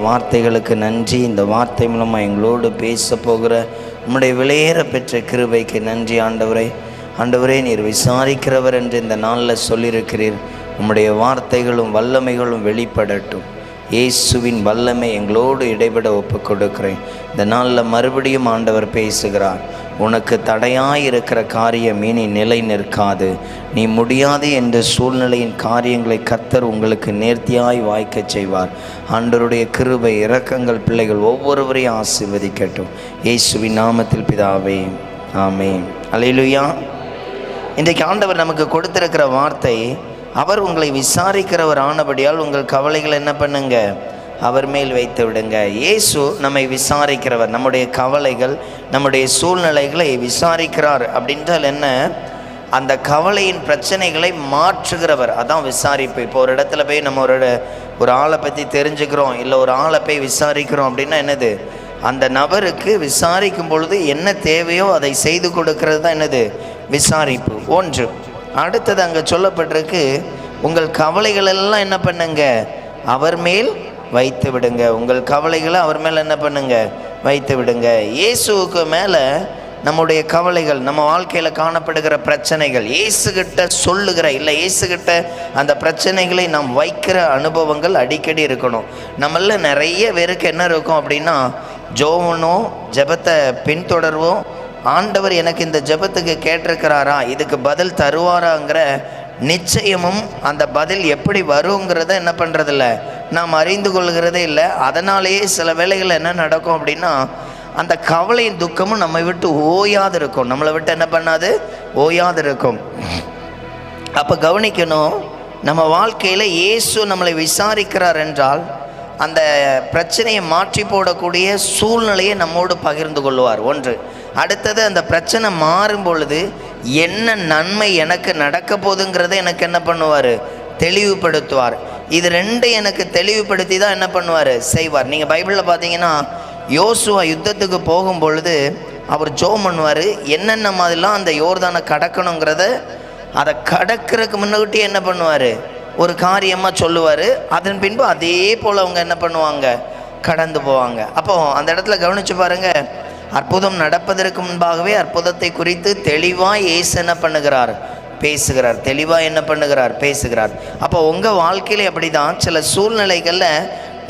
வார்த்தைகளுக்கு நன்றி. இந்த வார்த்தை மூலமாக எங்களோடு பேச போகிற உம்முடைய விலையேற பெற்ற கிருபைக்கு நன்றி ஆண்டவரே. ஆண்டவரே, நீர் விசாரிக்கிறவர் என்று இந்த நாளில் சொல்லியிருக்கிறீர். உம்முடைய வார்த்தைகளும் வல்லமைகளும் வெளிப்படட்டும். இயேசுவின் வல்லமை எங்களோடு இடைபட ஒப்பு கொடுக்கிறேன். இந்த நாளில் மறுபடியும் ஆண்டவர் பேசுகிறார். உனக்கு தடையாயிருக்கிற காரியம் இனி நிலை நிற்காது. நீ முடியாது என்ற சூழ்நிலையின் காரியங்களை கர்த்தர் உங்களுக்கு நேர்த்தியாய் வாய்க்க செய்வார். ஆண்டவருடைய கிருபை இரக்கங்கள் பிள்ளைகள் ஒவ்வொருவரையும் ஆசீர்வதிக்கட்டும். இயேசுவின் நாமத்தில் பிதாவே, ஆமென். அல்லேலூயா. இன்றைக்கு ஆண்டவர் நமக்கு கொடுத்திருக்கிற வார்த்தை, அவர் உங்களை விசாரிக்கிறவர் ஆனபடியால் உங்கள் கவலைகளை என்ன பண்ணுங்க, அவர் மேல் வைத்து விடுங்க. இயேசு நம்மை விசாரிக்கிறவர். நம்முடைய கவலைகள், நம்முடைய சூழ்நிலைகளை விசாரிக்கிறார். அப்படின்றால் என்ன? அந்த கவலையின் பிரச்சனைகளை மாற்றுகிறவர். அதான் விசாரிப்பு. இப்போ ஒரு இடத்துல போய் நம்ம ஒரு ஆளை பற்றி தெரிஞ்சுக்கிறோம், இல்லை ஒரு ஆளை போய் விசாரிக்கிறோம் அப்படின்னா என்னது? அந்த நபருக்கு விசாரிக்கும் பொழுது என்ன தேவையோ அதை செய்து கொடுக்கிறது தான் என்னது? விசாரிப்பு. ஒன்று. அடுத்தது அங்கே சொல்லப்பட்டிருக்கு, உங்கள் கவலைகள் எல்லாம் என்ன பண்ணுங்க, அவர் மேல் வைத்து விடுங்க. உங்கள் கவலைகளை அவர் மேலே என்ன பண்ணுங்க, வைத்து விடுங்க. இயேசுவுக்கு மேலே நம்முடைய கவலைகள், நம்ம வாழ்க்கையில் காணப்படுகிற பிரச்சனைகள் இயேசுகிட்ட சொல்லுகிற, இல்லை இயேசுகிட்ட அந்த பிரச்சனைகளை நாம் வைக்கிற அனுபவங்கள் அடிக்கடி இருக்கணும். நம்மள நிறைய பேருக்கு என்ன இருக்கும் அப்படின்னா, ஜோவனும் ஜெபத்தை பின்தொடர்வோம், ஆண்டவர் எனக்கு இந்த ஜெபத்துக்கு கேட்டிருக்கிறாரா, இதுக்கு பதில் தருவாராங்கிற நிச்சயமும் அந்த பதில் எப்படி வருங்கிறத என்ன பண்ணுறதில்ல, நாம் அறிந்து கொள்கிறதே இல்லை. அதனாலேயே சில வேளைகள் என்ன நடக்கும் அப்படின்னா, அந்த கவலையின் துக்கமும் நம்மை விட்டு ஓயாது இருக்கும். நம்மளை விட்டு என்ன பண்ணாது, ஓயாது இருக்கும். அப்போ கவனிக்கணும், நம்ம வாழ்க்கையில் இயேசு நம்மளை விசாரிக்கிறார் என்றால் அந்த பிரச்சனையை மாற்றி போடக்கூடிய சூழ்நிலையை நம்மோடு பகிர்ந்து கொள்வார். ஒன்று. அடுத்தது, அந்த பிரச்சனை மாறும் பொழுது என்ன நன்மை எனக்கு நடக்க போகுதுங்கிறத எனக்கு என்ன பண்ணுவார், தெளிவுபடுத்துவார். இது ரெண்டு எனக்கு தெளிவுபடுத்தி தான் என்ன பண்ணுவார், செய்வார். நீங்கள் பைபிளில் பார்த்தீங்கன்னா, யோசுவா யுத்தத்துக்கு போகும் பொழுது அவர் ஜெபம் பண்ணுவார். என்னென்ன மாதிரிலாம் அந்த யோர்தானை கடக்கணுங்கிறத அதை கடக்கிறதுக்கு முன்னாடி என்ன பண்ணுவார், ஒரு காரியமாக சொல்லுவார். அதன் பின்பு அதே போல் அவங்க என்ன பண்ணுவாங்க, கடந்து போவாங்க. அப்போ அந்த இடத்துல கவனித்து பாருங்கள், அற்புதம் நடப்பதற்கு முன்பாகவே அற்புதத்தை குறித்து தெளிவாக இயேசு என்ன பண்ணுகிறார், பேசுகிறார். தெளிவாக என்ன பண்ணுகிறார், பேசுகிறார். அப்போ உங்கள் வாழ்க்கையில அப்படி தான் சில சூழ்நிலைகளில்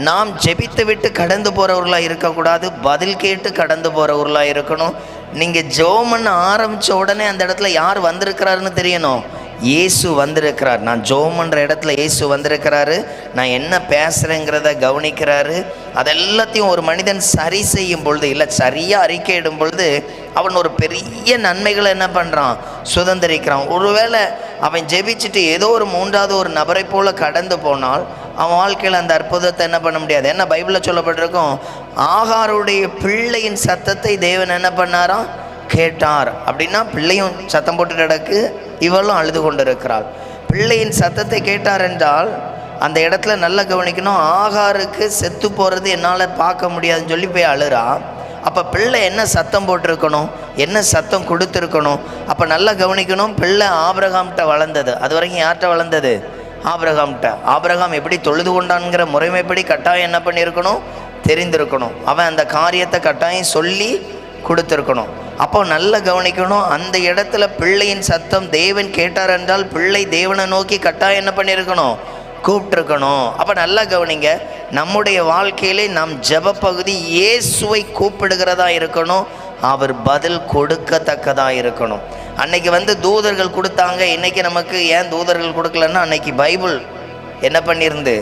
நாம் ஜெபித்து விட்டு கடந்து போகிறவர்களாக இருக்கக்கூடாது, பதில் கேட்டு கடந்து போகிறவர்களாக இருக்கணும். நீங்கள் ஜெபம் பண்ண ஆரம்பித்த உடனே அந்த இடத்துல யார் வந்திருக்கிறாருன்னு தெரியணும், இயேசு வந்திருக்கிறார். நான் ஜெபம் பண்ணுற இடத்துல இயேசு வந்திருக்கிறாரு, நான் என்ன பேசுகிறேங்கிறத கவனிக்கிறாரு. அதெல்லாத்தையும் ஒரு மனிதன் சரி செய்யும் பொழுது, இல்லை சரியாக அறிக்கையிடும் பொழுது, அவன் ஒரு பெரிய நன்மைகளை என்ன பண்ணுறான், சுதந்திரிக்கிறான். ஒருவேளை அவன் ஜெபிச்சுட்டு ஏதோ ஒரு மூன்றாவது ஒரு நபரை போல் கடந்து போனால் அவன் வாழ்க்கையில் அந்த அற்புதத்தை என்ன பண்ண முடியாது. என்ன பைபிளில் சொல்லப்பட்டிருக்கும், ஆகாருடைய பிள்ளையின் சத்தத்தை தேவன் என்ன பண்ணாராம், கேட்டார். அப்படின்னா பிள்ளையும் சத்தம் போட்டு கிடக்கு, இவளும் அழுது கொண்டு இருக்கிறாள். பிள்ளையின் சத்தத்தை கேட்டார் என்றால் அந்த இடத்துல நல்லா கவனிக்கணும், ஆகாருக்கு செத்து போகிறது என்னால் பார்க்க முடியாதுன்னு சொல்லி போய் அழுறா. அப்போ பிள்ளை என்ன சத்தம் போட்டிருக்கணும், என்ன சத்தம் கொடுத்துருக்கணும். அப்போ நல்லா கவனிக்கணும், பிள்ளை ஆபிரகாம்கிட்ட வளர்ந்தது. அது வரைக்கும் யார்கிட்ட வளர்ந்தது, ஆபிரகாம்கிட்ட. ஆபிரகாம் எப்படி தொழுது கொண்டான்கிற முறைமைப்படி கட்டாயம் என்ன பண்ணியிருக்கணும், தெரிந்திருக்கணும். அவன் அந்த காரியத்தை கட்டாயம் சொல்லி கொடுத்துருக்கணும். அப்போ நல்லா கவனிக்கணும், அந்த இடத்துல பிள்ளையின் சத்தம் தேவன் கேட்டார் என்றால் பிள்ளை தேவனை நோக்கி கட்டாயம் என்ன பண்ணியிருக்கணும், கூப்பிட்டுருக்கணும். அப்போ நல்லா கவனிங்க, நம்முடைய வாழ்க்கையிலே நாம் ஜெப பகுதி இயேசுவை கூப்பிடுகிறதா இருக்கணும், அவர் பதில் கொடுக்கத்தக்கதாக இருக்கணும். அன்னைக்கு தூதர்கள் கொடுத்தாங்க, இன்னைக்கு நமக்கு ஏன் தூதர்கள் கொடுக்கலன்னா, அன்னைக்கு பைபிள் என்ன பண்ணியிருந்து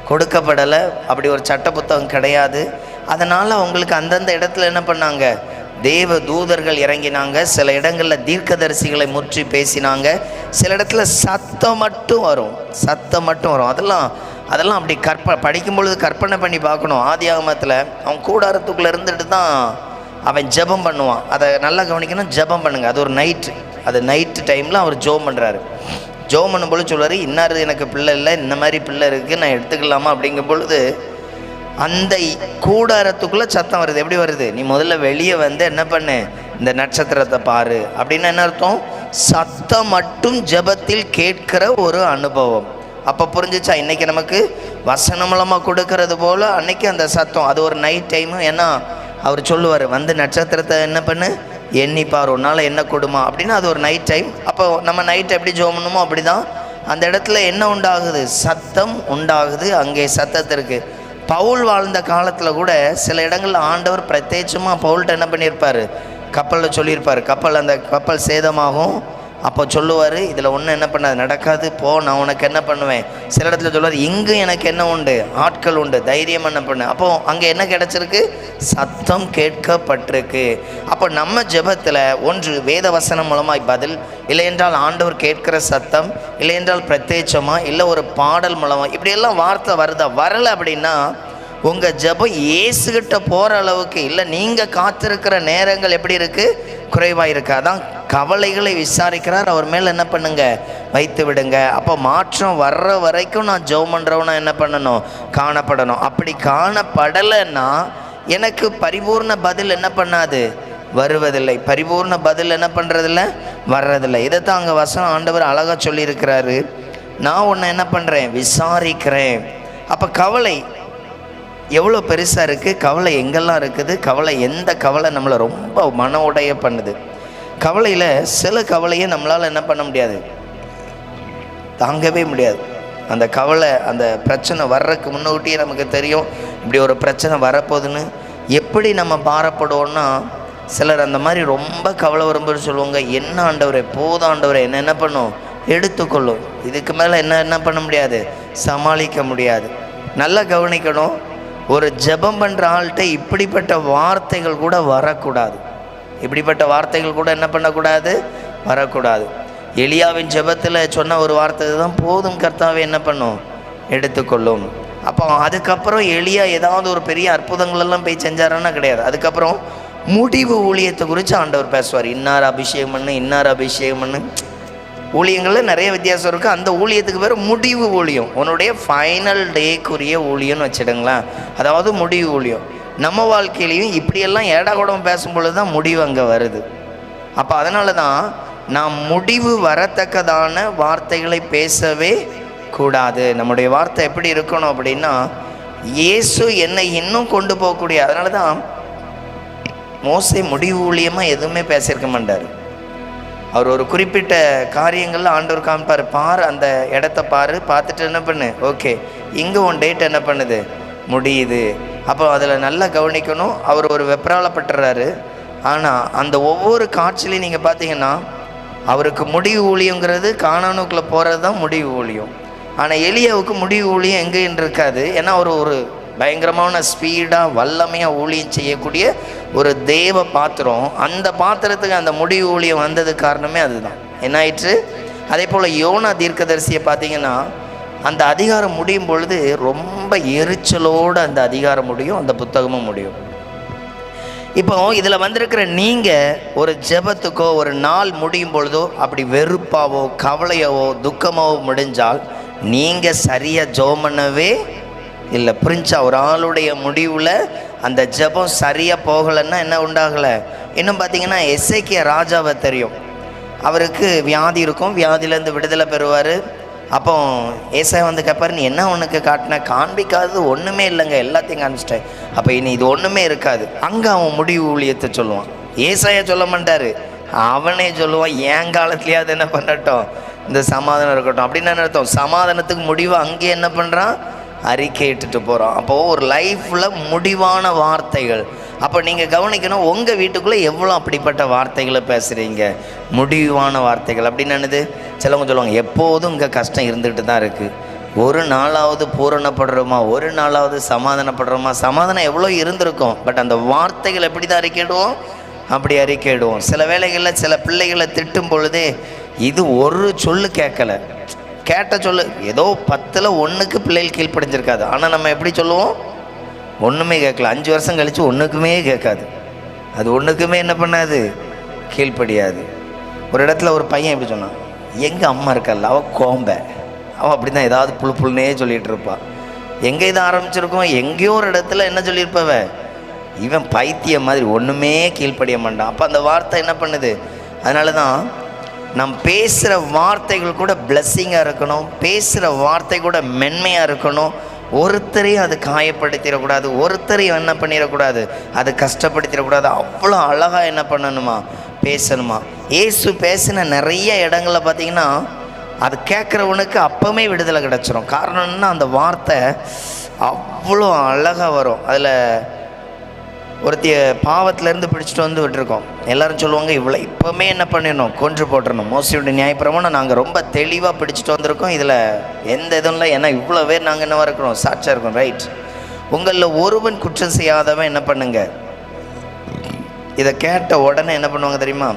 கொடுக்கப்படலை, அப்படி ஒரு சட்ட புத்தகம் கிடையாது. அதனால் அவங்களுக்கு அந்தந்த இடத்துல என்ன பண்ணாங்க, தேவ தூதர்கள் இறங்கினாங்க. சில இடங்களில் தீர்க்கதரிசிகளை முற்றி பேசினாங்க. சில இடத்துல சத்தம் மட்டும் வரும், சத்தம் மட்டும் வரும். அதெல்லாம் அப்படி படிக்கும் பொழுது கற்பனை பண்ணி பார்க்கணும். ஆதியாகமத்தில் அவன் கூடாரத்துக்குள்ளே இருந்துட்டு தான் அவன் ஜெபம் பண்ணுவான். அதை நல்லா கவனிக்கணும், ஜெபம் பண்ணுங்க. அது ஒரு நைட்டு டைமில் அவர் ஜெபம் பண்ணுறாரு. ஜெபம் பண்ணும் பொழுது சொல்லுவார், இன்னாரு எனக்கு பிள்ளை இல்லை, இந்த மாதிரி பிள்ளை இருக்குது, நான் எடுத்துக்கலாமா அப்படிங்கும் பொழுது அந்த கூடாரத்துக்குள்ளே சத்தம் வருது. எப்படி வருது, நீ முதல்ல வெளியே என்ன பண்ணு, இந்த நட்சத்திரத்தை பாரு அப்படின்னா என்ன அர்த்தம், சத்தம் மட்டும் ஜெபத்தில் கேட்கிற ஒரு அனுபவம். அப்போ புரிஞ்சிச்சா? இன்றைக்கி நமக்கு வசனம் மூலமாக கொடுக்கறது போல் அன்றைக்கி அந்த சத்தம், அது ஒரு நைட் டைமு. ஏன்னா அவர் சொல்லுவார், வந்து நட்சத்திரத்தை என்ன பண்ணு, எண்ணிப்பார், ஒரு நாள் என்ன கொடுமா அப்படின்னா அது ஒரு நைட் டைம். அப்போ நம்ம நைட் எப்படி ஜெபம் பண்ணுமோ அப்படி தான் அந்த இடத்துல என்ன உண்டாகுது, சத்தம் உண்டாகுது. அங்கே சத்தத்திற்கு பவுல் வாழ்ந்த காலத்தில் கூட சில இடங்களில் ஆண்டவர் பிரத்யேகமாக பவுல்கிட்ட என்ன பண்ணியிருப்பார், கப்பலில் சொல்லியிருப்பார், அந்த கப்பல் சேதமாகும். அப்போ சொல்லுவார், இதில் ஒன்றும் என்ன பண்ணாது, நடக்காது, போ, நான் உனக்கு என்ன பண்ணுவேன். சில இடத்துல சொல்லுவார், இங்கு எனக்கு என்ன உண்டு, ஆட்கள் உண்டு, தைரியம் என்ன பண்ணு. அப்போ அங்கே என்ன கிடச்சிருக்கு, சத்தம் கேட்கப்பட்டிருக்கு. அப்போ நம்ம ஜெபத்தில் ஒன்று வேத வசனம் மூலமாய் பதில், இல்லை என்றால் ஆண்டவர் கேட்கிற சத்தம், இல்லை என்றால் பிரத்யேகமாக, இல்லை ஒரு பாடல் மூலமாக, இப்படியெல்லாம் வார்த்தை வருதா? வரலை அப்படின்னா உங்கள் ஜெபம் இயேசுகிட்ட போகிற அளவுக்கு இல்லை. நீங்கள் காத்திருக்கிற நேரங்கள் எப்படி இருக்குது, குறைவாக இருக்குது. அதான் கவலைகளை விசாரிக்கிறார், அவர் மேலே என்ன பண்ணுங்க, வைத்து விடுங்க. அப்போ மாற்றம் வர்ற வரைக்கும் நான் ஜெபம் பண்ணுறவனா என்ன பண்ணணும், காணப்படணும். அப்படி காணப்படலைன்னா எனக்கு பரிபூர்ண பதில் என்ன பண்ணாது, வருவதில்லை. பரிபூர்ண பதில் என்ன பண்ணுறதில்ல, வர்றதில்லை. இதைத்தான் அங்கே வசனம் ஆண்டவர் அழகாக சொல்லியிருக்கிறாரு, நான் உன்னை என்ன பண்ணுறேன், விசாரிக்கிறேன். அப்போ கவலை எவ்வளோ பெருசாக இருக்குது, கவலை எங்கெல்லாம் இருக்குது, கவலை எந்த கவலை நம்மளை ரொம்ப மன உடைய பண்ணுது. கவலையில் சில கவலையை நம்மளால் என்ன பண்ண முடியாது, தாங்கவே முடியாது. அந்த கவலை, அந்த பிரச்சனை வர்றதுக்கு முன்னோட்டியே நமக்கு தெரியும் இப்படி ஒரு பிரச்சனை வரப்போகுதுன்னு. எப்படி நம்ம பாரப்படுவோன்னா, சிலர் அந்த மாதிரி ரொம்ப கவலை வரும்போது சொல்லுவாங்க, என்ன ஆண்டவரே, போதும் ஆண்டவரே, என்ன பண்ணும், எடுத்துக்கொள்ளும், இதுக்கு மேலே என்ன பண்ண முடியாது, சமாளிக்க முடியாது. நல்லா கவனிக்கணும், ஒரு ஜெபம் பண்ணுற ஆள்கிட்ட இப்படிப்பட்ட வார்த்தைகள் கூட வரக்கூடாது. இப்படிப்பட்ட வார்த்தைகள் கூட என்ன பண்ணக்கூடாது, வரக்கூடாது. எலியாவின் ஜெபத்தில் சொன்ன ஒரு வார்த்தை தான், போதும் கர்த்தாவே என்ன பண்ணும், எடுத்துக்கொள்ளும். அப்போ அதுக்கப்புறம் எலியா ஏதாவது ஒரு பெரிய அற்புதங்களெல்லாம் போய் செஞ்சாருன்னா கிடையாது. அதுக்கப்புறம் முடிவு ஊழியத்தை குறித்து ஆண்டவர் பேசுவார், இன்னார் அபிஷேகம் பண்ணு, இன்னார் அபிஷேகம் பண்ணு. ஊழியங்களில் நிறைய வித்தியாசம் இருக்குது. அந்த ஊழியத்துக்கு பேர் முடிவு ஊழியம், உன்னுடைய ஃபைனல் டேக்குரிய ஊழியம்னு வச்சுடுங்களேன். அதாவது முடிவு ஊழியம். நம்ம வாழ்க்கையிலையும் இப்படியெல்லாம் ஏடாகூடம் பேசும்பொழுது தான் முடிவு அங்கே வருது. அப்போ அதனால தான் நாம் முடிவு வரத்தக்கதான வார்த்தைகளை பேசவே கூடாது. நம்முடைய வார்த்தை எப்படி இருக்கணும் அப்படின்னா, இயேசு என்னை இன்னும் கொண்டு போகக்கூடிய. அதனால தான் மோசே முடிவு ஊழியமாக எதுவுமே பேசியிருக்க மாட்டார். அவர் ஒரு குறிப்பிட்ட காரியங்களில் ஆண்டவர் காமிப்பார், பார் அந்த இடத்த பாரு, பார்த்துட்டு என்ன பண்ணு, ஓகே இங்கே உன் டேட் என்ன பண்ணுது, முடியுது. அப்போ அதில் நல்லா கவனிக்கணும். அவர் ஒரு வெப்பராளப்பட்டுறாரு. ஆனால் அந்த ஒவ்வொரு காட்சியிலையும் நீங்கள் பார்த்தீங்கன்னா அவருக்கு முடிவு ஊழியங்கிறது கானானுக்குள்ளே போகிறது தான் முடிவு ஊழியம். ஆனால் எலியாவுக்கு முடிவு ஊழியம் எங்கேன்னு இருக்காது. ஏன்னா ஒரு பயங்கரமான ஸ்பீடாக வல்லமையாக ஊழியம் செய்யக்கூடிய ஒரு தேவ பாத்திரம். அந்த பாத்திரத்துக்கு அந்த முடிவு ஊழியம் வந்தது காரணமே அதுதான். என்ன ஆயிற்று? அதே போல் யோனா தீர்க்கதரிசியை பார்த்தீங்கன்னா அந்த அதிகாரம் முடியும் பொழுது ரொம்ப எரிச்சலோடு அந்த அதிகாரம் முடியும், அந்த புத்தகமும் முடியும். இப்போ இதில் வந்திருக்கிற நீங்கள் ஒரு ஜெபத்துக்கோ ஒரு நாள் முடியும் பொழுதோ அப்படி வெறுப்பாவோ கவலையாவோ துக்கமாவோ முடிஞ்சால் நீங்கள் சரியாக ஜெபம் பண்ணவே இல்லை. புரிஞ்சா? ஒரு ஆளுடைய முடிவில் அந்த ஜெபம் சரியாக போகலைன்னா என்ன உண்டாகலை. இன்னும் பார்த்தீங்கன்னா எசேக்கியா ராஜாவை தெரியும், அவருக்கு வியாதி இருக்கும், வியாதியிலேருந்து விடுதலை பெறுவார். அப்போ ஏசாயா வந்து கேட்பார், நீ என்ன உனக்கு காட்டின, காண்பிக்காதது ஒன்றுமே இல்லைங்க, எல்லாத்தையும் காமிச்சிட்டேன், அப்போ இனி இது ஒன்றுமே இருக்காது. அங்கே அவன் முடிவு ஊழியத்தை சொல்லுவான். ஏசாயா சொல்ல மாட்டார், அவனே சொல்லுவான், என் காலத்துலேயாவது என்ன பண்ணட்டும், இந்த சமாதானம் இருக்கட்டும் அப்படின்னு அர்த்தம். சமாதானத்துக்கு முடிவு அங்கே என்ன பண்ணுறான், அறிக்கை இட்டுட்டு போகிறோம். அப்போது ஒரு லைஃப்பில் முடிவான வார்த்தைகள். அப்போ நீங்கள் கவனிக்கணும், உங்கள் வீட்டுக்குள்ளே எவ்வளோ அப்படிப்பட்ட வார்த்தைகளை பேசுகிறீங்க, முடிவான வார்த்தைகள் அப்படின்னு என்னது. சிலவங்க சொல்லுவாங்க, எப்போதும் இங்கே கஷ்டம் இருந்துகிட்டு தான் இருக்குது, ஒரு நாளாவது பூரணப்படுறோமா, ஒரு நாளாவது சமாதானப்படுறோமா. சமாதானம் எவ்வளோ இருந்திருக்கும், பட் அந்த வார்த்தைகள் எப்படி தான் அறிக்கையிடுவோம், அப்படி அறிக்கையிடுவோம். சில வேளைகளில் சில பிள்ளைகளை திட்டும் பொழுதே இது ஒரு சொல்லு கேட்கலை, கேட்ட சொல்லு ஏதோ 10ல் 1க்கு பிள்ளைகள் கீழ்ப்படிஞ்சிருக்காது. ஆனால் நம்ம எப்படி சொல்லுவோம், ஒன்றுமே கேட்கல, 5 வருஷம் கழித்து ஒன்றுக்குமே கேட்காது, அது ஒன்றுக்குமே என்ன பண்ணாது, கீழ்ப்படியாது. ஒரு இடத்துல ஒரு பையன் எப்படி சொன்னான், எங்கள் அம்மா இருக்கல்ல அவள் கோம்பை, அவள் அப்படி தான் ஏதாவது புழுப்புள்னே சொல்லிகிட்டு இருப்பாள். எங்கே இதை ஆரம்பிச்சிருக்கோம், எங்கேயோ ஒரு இடத்துல என்ன சொல்லியிருப்பவ, இவன் பைத்தியம் மாதிரி ஒன்றுமே கீழ்ப்படிய மாட்டான். அப்போ அந்த வார்த்தை என்ன பண்ணுது. அதனால தான் நம் பேசுகிற வார்த்தைகள் கூட பிளஸ்ஸிங்காக இருக்கணும், பேசுகிற வார்த்தை கூட மென்மையாக இருக்கணும். ஒருத்தரையும் அது காயப்படுத்திடக்கூடாது, ஒருத்தரையும் என்ன பண்ணிடக்கூடாது, அது கஷ்டப்படுத்திடக்கூடாது. அவ்வளோ அழகாக என்ன பண்ணணுமா, பேசணுமா. இயேசு பேசின நிறைய இடங்களில் பார்த்திங்கன்னா அது கேட்குறவனுக்கு அப்போவுமே விடுதலை கிடச்சிரும். காரணம் என்ன, அந்த வார்த்தை அவ்வளோ அழகாக வரும். அதில் ஒருத்திய பாவத்திலேருந்து பிடிச்சிட்டு வந்து விட்டுருக்கோம். எல்லோரும் சொல்லுவாங்க, இப்போவுமே என்ன பண்ணிடணும், கொன்று போட்டுடணும். மோசையுடைய நியாயப்பிரமாணம் நாங்கள் ரொம்ப தெளிவாக பிடிச்சிட்டு வந்திருக்கோம், இதில் எந்த இதுவும் இல்லை. ஏன்னா இவ்வளோ பேர் நாங்கள் என்னவா இருக்கிறோம், சாட்சியாக இருக்கோம். ரைட். உங்களில் ஒருவன் குற்றம் செய்யாதவன் என்ன பண்ணுங்க, இதை கேட்ட உடனே என்ன பண்ணுவாங்க தெரியுமா,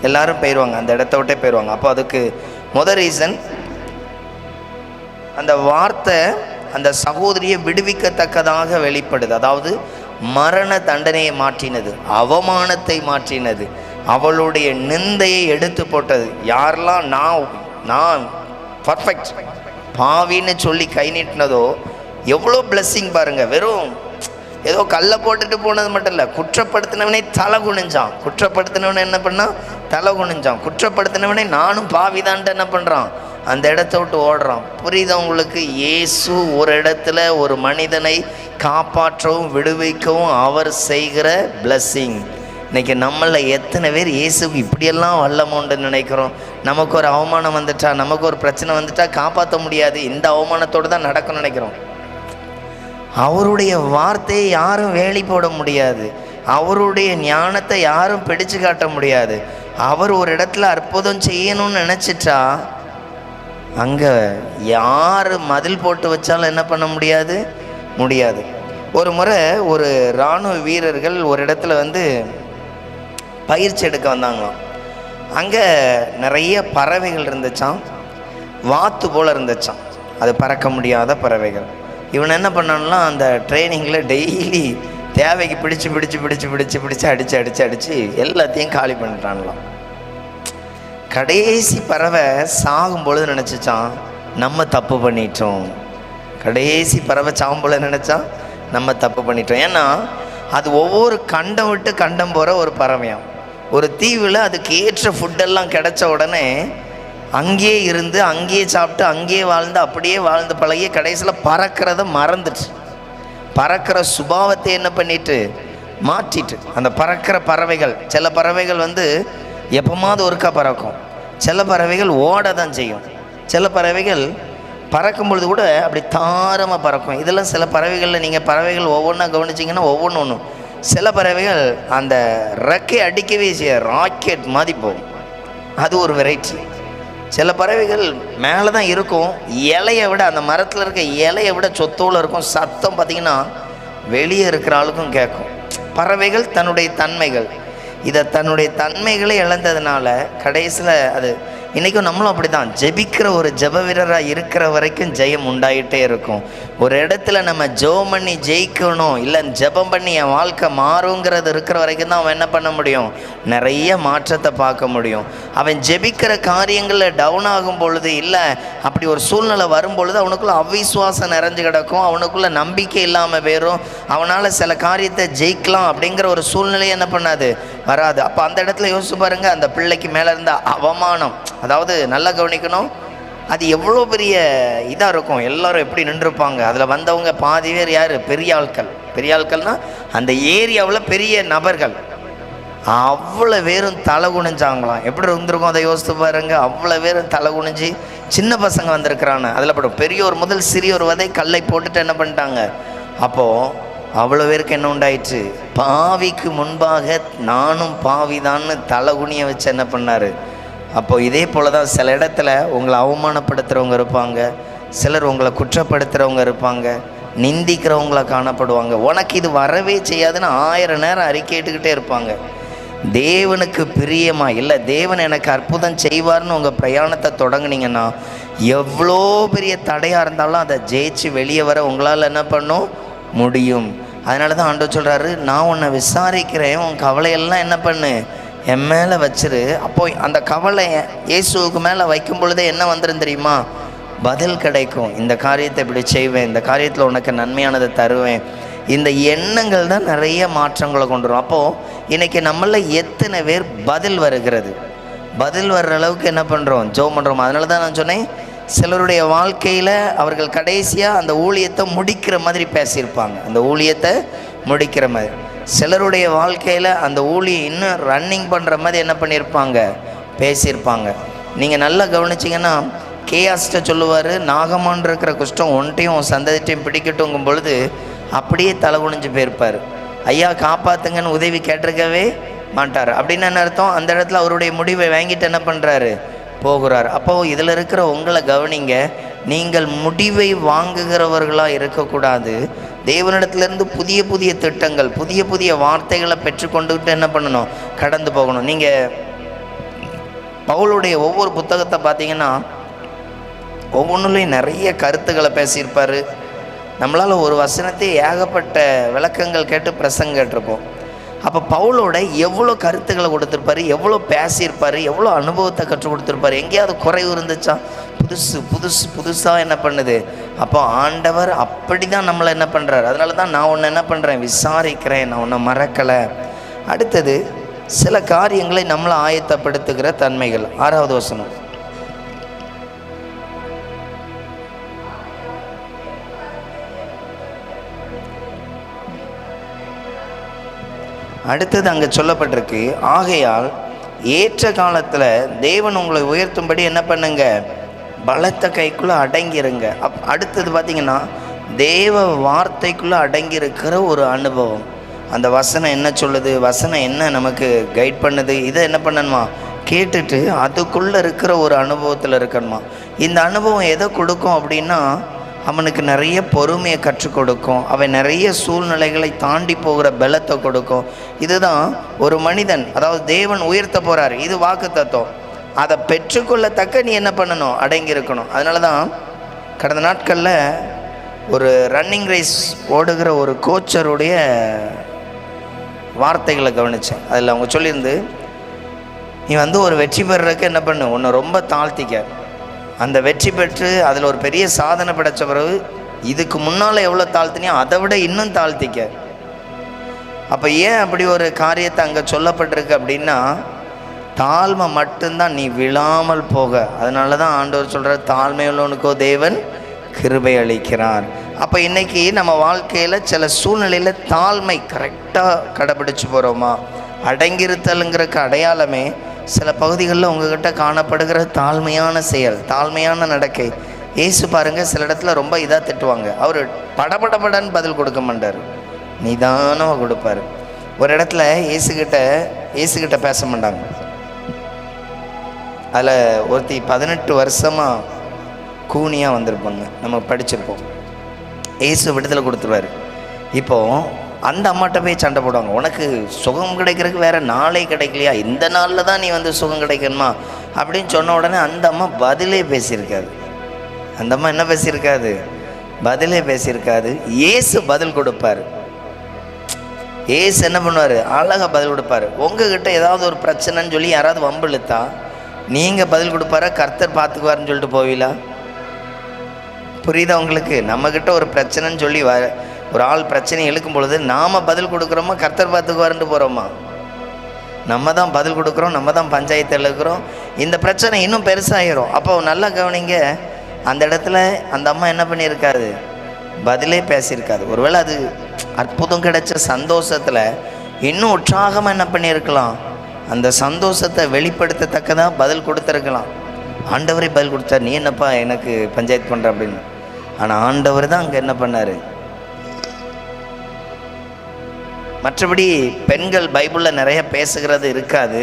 எல்லாரும் போயிடுவாங்க, அந்த இடத்த விட்டே போயிடுவாங்க. அப்போ அதுக்கு ரீசன், அந்த வார்த்தை அந்த சகோதரியை விடுவிக்கத்தக்கதாக வெளிப்படுது. அதாவது மரண தண்டனையை மாற்றினது, அவமானத்தை மாற்றினது, அவளுடைய நிந்தையை எடுத்து போட்டது. யாரெல்லாம் நான் பர்ஃபெக்ட் பாவின்னு சொல்லி கை நீட்டினதோ எவ்வளோ பிளஸ்ஸிங் பாருங்கள். வெறும் ஏதோ கல்லை போட்டுட்டு போனது மட்டும் இல்லை, குற்றப்படுத்தினவனே தலை குனிஞ்சான். குற்றப்படுத்தினவனை என்ன பண்ணான், தலை குனிஞ்சான். குற்றப்படுத்தினவனே நானும் பாவிதான்ட்டு என்ன பண்ணுறான், அந்த இடத்த விட்டு ஓடுறான். புரியுதா உங்களுக்கு? இயேசு ஒரு இடத்துல ஒரு மனிதனை காப்பாற்றவும் விடுவிக்கவும் அவர் செய்கிற பிளஸ்ஸிங். இன்றைக்கி நம்மளில் எத்தனை பேர் இயேசுக்கு இப்படியெல்லாம் வல்லமோன்னு நினைக்கிறோம். நமக்கு ஒரு அவமானம் வந்துட்டா, நமக்கு ஒரு பிரச்சனை வந்துட்டா காப்பாற்ற முடியாது, இந்த அவமானத்தோடு தான் நடக்கும்னு நினைக்கிறோம். அவருடைய வார்த்தையை யாரும் வேலி போட முடியாது, அவருடைய ஞானத்தை யாரும் பிடிச்சு காட்ட முடியாது. அவர் ஒரு இடத்துல அற்புதம் செய்யணும்னு நினச்சிட்டா அங்கே யார் மதில் போட்டு வச்சாலும் என்ன பண்ண முடியாது. ஒரு முறை ஒரு இராணுவ வீரர்கள் ஒரு இடத்துல வந்து பயிற்சி எடுக்க வந்தாங்களாம். அங்கே நிறைய பறவைகள் இருந்துச்சான், வாத்து போல் இருந்துச்சான், அது பறக்க முடியாத பறவைகள். இவன் என்ன பண்ணான்னா, அந்த ட்ரைனிங்கில் டெய்லி தேவைக்கு பிடிச்சு அடித்து எல்லாத்தையும் காலி பண்ணிட்டான்லாம். கடைசி பறவை சாகும் பொழுது நினச்சிச்சான், நம்ம தப்பு பண்ணிட்டோம். கடைசி பறவை சாகும் பொழுது நினச்சான், நம்ம தப்பு பண்ணிட்டோம். ஏன்னா அது ஒவ்வொரு கண்டம் விட்டு கண்டம் போகிற ஒரு பறவையாம். ஒரு தீவில் அதுக்கு ஏற்ற ஃபுட்டெல்லாம் கிடைச்ச உடனே அங்கேயே இருந்து அங்கேயே சாப்பிட்டு அங்கேயே வாழ்ந்து அப்படியே வாழ்ந்து பழகி கடைசியில் பறக்கிறத மறந்துட்டு, பறக்கிற சுபாவத்தை என்ன பண்ணிட்டு மாற்றிட்டு, அந்த பறக்கிற பறவைகள், சில பறவைகள் வந்து எப்போமாவது ஒருக்கா பறக்கும், சில பறவைகள் ஓட தான் செய்யும், சில பறவைகள் பறக்கும் பொழுது கூட அப்படி தாரமாக பறக்கும். இதெல்லாம் சில பறவைகளில் நீங்கள் பறவைகள் ஒவ்வொன்றா கவனிச்சிங்கன்னா ஒவ்வொன்று சில பறவைகள் அந்த ரெக்கை அடிக்கவே செய்ய ராக்கெட் மாதிரி போகும், அது ஒரு வெரைட்டி. சில பறவைகள் மேலே தான் இருக்கும், இலையை விட அந்த மரத்தில் இருக்க இலையை விட சொத்தோடு இருக்கும், சத்தம் பார்த்திங்கன்னா வெளியே இருக்கிற ஆளுக்கும் கேட்கும். பறவைகள் தன்னுடைய தன்மைகள், இதை தன்னுடைய தன்மைகளை இழந்ததுனால கடைசியில் அது இன்றைக்கும் நம்மளும் அப்படி தான் ஜெபிக்கிற ஒரு ஜெப வீரராக இருக்கிற வரைக்கும் ஜெயம் உண்டாயிட்டே இருக்கும். ஒரு இடத்துல நம்ம ஜெபம் பண்ணி ஜெயிக்கணும், இல்லை ஜெபம் பண்ணி என் வாழ்க்கை மாறுங்கிறது இருக்கிற வரைக்கும் தான் அவன் என்ன பண்ண முடியும், நிறைய மாற்றத்தை பார்க்க முடியும். அவன் ஜெபிக்கிற காரியங்களில் டவுன் ஆகும் பொழுது, இல்லை அப்படி ஒரு சூழ்நிலை வரும் பொழுது அவனுக்குள்ள அவிசுவாசம் நிறைஞ்சு கிடக்கும், அவனுக்குள்ள நம்பிக்கை இல்லாமல் போயிடும், அவனால் சில காரியத்தை ஜெயிக்கலாம் அப்படிங்கிற ஒரு சூழ்நிலையை என்ன பண்ணாது, வராது. அப்போ அந்த இடத்துல யோசிச்சு பாருங்க, அந்த பிள்ளைக்கு மேலே இருந்த அவமானம், அதாவது நல்லா கவனிக்கணும், அது எவ்வளோ பெரிய இதாக இருக்கும். எல்லாரும் எப்படி நின்றுருப்பாங்க, அதில் வந்தவங்க பாதி பேர் யார், பெரிய ஆட்கள். பெரிய ஆட்கள்னால் அந்த ஏரியாவில் பெரிய நபர்கள், அவ்வளோ பேரும் தலை குனிஞ்சாங்களாம். எப்படி இருந்திருக்கும் அதை யோசித்து பாருங்க. அவ்வளோ பேரும் தலை குனிஞ்சு, சின்ன பசங்க வந்திருக்கிறாங்க, அதில் படும் பெரியோர் முதல் சிறியோர் வதை கல்லை போட்டுட்டு என்ன பண்ணிட்டாங்க. அப்போது அவ்வளோ பேருக்கு என்ன உண்டாயிற்று, பாவிக்கு முன்பாக நானும் பாவிதான்னு தலை குனிய வச்சு என்ன பண்ணார். அப்போது இதே போல் தான் சில இடத்துல உங்களை அவமானப்படுத்துகிறவங்க இருப்பாங்க, சிலர் உங்களை குற்றப்படுத்துகிறவங்க இருப்பாங்க, நிந்திக்கிறவங்கள காணப்படுவாங்க. உனக்கு இது வரவே செய்யாதுன்னு 1000 நேரம் அறிக்கையிட்டுக்கிட்டே இருப்பாங்க. தேவனுக்கு பிரியமா இல்லை, தேவன் எனக்கு அற்புதம் செய்வார்னு உங்கள் பிரயாணத்தை தொடங்குனீங்கன்னா எவ்வளோ பெரிய தடையாக இருந்தாலும் அதை ஜெயிச்சு வெளியே வர உங்களால் என்ன பண்ணும் முடியும். அதனால தான் ஆண்டவர் சொல்கிறாரு, நான் உன்னை விசாரிக்கிறேன், உன் கவலையெல்லாம் என்ன பண்ணு என் மேலே வச்சிரு. அப்போ அந்த கவலை இயேசுவுக்கு மேலே வைக்கும் பொழுதே என்ன வந்துடும் தெரியுமா, பதில் கிடைக்கும். இந்த காரியத்தை இப்படி செய்வேன், இந்த காரியத்தில் உனக்கு நன்மையானதை தருவேன். இந்த எண்ணங்கள் தான் நிறைய மாற்றங்களை கொண்டு வரும். அப்போது இன்றைக்கி நம்மள எத்தனை பேர் பதில் வருகிறது, பதில் வர்ற அளவுக்கு என்ன பண்ணுறோம், ஜெபம் பண்ணுறோம். அதனால தான் நான் சொன்னேன், சிலருடைய வாழ்க்கையில் அவர்கள் கடைசியாக அந்த ஊழியத்தை முடிக்கிற மாதிரி பேசியிருப்பாங்க. அந்த ஊழியத்தை முடிக்கிற மாதிரி. சிலருடைய வாழ்க்கையில் அந்த ஊழியம் இன்னும் ரன்னிங் பண்ணுற மாதிரி என்ன பண்ணியிருப்பாங்க, பேசியிருப்பாங்க. நீங்கள் நல்லா கவனிச்சிங்கன்னா, கேஆஸ்ட்டை சொல்லுவார், நாகமான் இருக்கிற குஷ்டம் ஒன்றையும் சந்ததிட்டையும் பிடிக்கட்டுங்கும் பொழுது அப்படியே தலை குனிஞ்சு போயிருப்பார். ஐயா காப்பாற்றுங்கன்னு உதவி கேட்டிருக்கவே மாட்டார். அப்படின்னு என்ன அர்த்தம், அந்த இடத்துல அவருடைய முடிவை வாங்கிட்டு என்ன பண்ணுறாரு, போகிறார். அப்போது இதில் இருக்கிற உங்களை கவனிங்க, நீங்கள் முடிவை வாங்குகிறவர்களாக இருக்கக்கூடாது. தேவனிடத்துலேருந்து புதிய புதிய திட்டங்கள், புதிய புதிய வார்த்தைகளை பெற்றுக்கொண்டுக்கிட்டு என்ன பண்ணணும், கடந்து போகணும். நீங்கள் பவுலுடைய ஒவ்வொரு புத்தகத்தை பார்த்தீங்கன்னா ஒவ்வொன்றுலையும் நிறைய கருத்துக்களை பேசியிருப்பார். நம்மளால் ஒரு வசனத்தை ஏகப்பட்ட விளக்கங்கள் கேட்டு பிரசங்கம் கேட்டிருப்போம். அப்போ பவுலோட எவ்வளோ கருத்துக்களை கொடுத்துருப்பாரு, எவ்வளோ பேசியிருப்பார், எவ்வளோ அனுபவத்தை கற்றுக் கொடுத்துருப்பாரு. எங்கேயாவது குறைவு இருந்துச்சா, புதுசாக என்ன பண்ணுது. அப்போ ஆண்டவர் அப்படி தான் நம்மளை என்ன பண்ணுறாரு. அதனால தான் நான் உன்னை என்ன பண்ணுறேன், விசாரிக்கிறேன், நான் உன்னை மறக்கலை. அடுத்தது சில காரியங்களை நம்மளை ஆயத்தப்படுத்துகிற தன்மைகள். 6வது வசனம், அடுத்தது அங்கே சொல்லப்பட்டிருக்கு, ஆகையால் ஏற்ற காலத்தில் தேவன் உங்களை உயர்த்தும்படி என்ன பண்ணுங்க, பலத்த கைக்குள்ளே அடங்கிருங்க. அடுத்தது பார்த்திங்கன்னா, தேவ வார்த்தைக்குள்ளே அடங்கியிருக்கிற ஒரு அனுபவம். அந்த வசனம் என்ன சொல்லுது, வசனம் என்ன நமக்கு கைட் பண்ணுது, இதை என்ன பண்ணணுமா, கேட்டுட்டு அதுக்குள்ளே இருக்கிற ஒரு அனுபவத்தில் இருக்கணுமா. இந்த அனுபவம் எதை கொடுக்கும் அப்படின்னா, அவனுக்கு நிறைய பொறுமையை கற்றுக் கொடுக்கும். அவன் நிறைய சூழ்நிலைகளை தாண்டி போகிற பலத்தை கொடுக்கும். இதுதான் ஒரு மனிதன், அதாவது தேவன் உயர்த்த போகிறார், இது வாக்கு தத்துவம். அதை பெற்றுக்கொள்ளத்தக்க நீ என்ன பண்ணணும், அடங்கி இருக்கணும். அதனால தான் கடந்த நாட்களில் ஒரு ரன்னிங் ரேஸ் ஓடுகிற ஒரு கோச்சருடைய வார்த்தைகளை கவனித்தேன். அதில் அவங்க சொல்லியிருந்து, நீ ஒரு வெற்றி பெறறதுக்கு என்ன பண்ணு, உன்னை ரொம்ப தாழ்த்திக்க. அந்த வெற்றி பெற்று அதில் ஒரு பெரிய சாதனை படைத்த பிறகு இதுக்கு முன்னால் எவ்வளோ தாழ்த்தினியோ அதை விட இன்னும் தாழ்த்திக்க. அப்போ ஏன் அப்படி ஒரு காரியத்தை அங்கே சொல்லப்பட்டிருக்கு அப்படின்னா, தாழ்மை மட்டும்தான் நீ விழாமல் போக. அதனால தான் ஆண்டவர் சொல்கிறார், தாழ்மை உள்ளவனுக்கோ தேவன் கிருபை அளிக்கிறார். அப்போ இன்றைக்கி நம்ம வாழ்க்கையில் சில சூழ்நிலையில் தாழ்மை கரெக்டாக கடைப்பிடிச்சு போகிறோமா. அடங்கிருத்தலுங்கிறக்கு அடையாளமே சில பகுதிகளில் உங்ககிட்ட காணப்படுகிற தாழ்மையான செயல், தாழ்மையான நடக்கை. இயேசு பாருங்கள், சில இடத்துல ரொம்ப இதாக திட்டுவாங்க, அவர் படபடபடன்னு பதில் கொடுக்க மாட்டார், நிதானமாக கொடுப்பார். ஒரு இடத்துல இயேசுகிட்ட பேச மாட்டாங்க. அதில் ஒருத்தி 18 வருஷமாக கூனியாக வந்திருப்பாங்க, நம்ம படிச்சிருப்போம். இயேசு விடுதலை கொடுத்துருவார். இப்போது அந்த அம்மாட்ட போய் சண்டை போடுவாங்க, உனக்கு சுகம் கிடைக்கிறதுக்கு வேறு நாளே கிடைக்கலையா, இந்த நாளில் தான் நீ சுகம் கிடைக்கணுமா அப்படின்னு சொன்ன உடனே அந்த அம்மா பதிலே பேசியிருக்காது. அந்த அம்மா என்ன பேசியிருக்காது, பதிலே பேசியிருக்காது. இயேசு பதில் கொடுப்பார். இயேசு என்ன பண்ணுவார், அழகாக பதில் கொடுப்பார். உங்ககிட்ட ஏதாவது ஒரு பிரச்சனைன்னு சொல்லி யாராவது வம்பிழுத்தா நீங்கள் பதில் கொடுப்பாரா, கர்த்தர் பார்த்துக்குவாருன்னு சொல்லிட்டு போவீங்களா? புரியுதா உங்களுக்கு? நம்மக்கிட்ட ஒரு பிரச்சனைன்னு சொல்லி ஒரு ஆள் பிரச்சனை இழுக்கும் பொழுது நாம் பதில் கொடுக்குறோமா, கர்த்தர் பார்த்துக்குவாருன்ட்டு போகிறோமா? நம்ம தான் பதில் கொடுக்குறோம், நம்ம தான் பஞ்சாயத்தில் இருக்கிறோம். இந்த பிரச்சனை இன்னும் பெருசாகிடும். அப்போ நல்லா கவனிங்க, அந்த இடத்துல அந்த அம்மா என்ன பண்ணியிருக்காது, பதிலே பேசியிருக்காது. ஒருவேளை அது அற்புதம் கிடைச்ச சந்தோஷத்தில் இன்னும் உற்சாகமாக என்ன பண்ணியிருக்கலாம், அந்த சந்தோஷத்தை வெளிப்படுத்தத்தக்கதாக பதில் கொடுத்துருக்கலாம். ஆண்டவரே பதில் கொடுத்தார், நீ என்னப்பா எனக்கு பஞ்சாயத்து பண்ணுற அப்படின்னு. ஆனால் ஆண்டவர் தான் அங்கே என்ன பண்ணார். மற்றபடி பெண்கள் பைபிளில் நிறைய பேசுகிறது இருக்காது.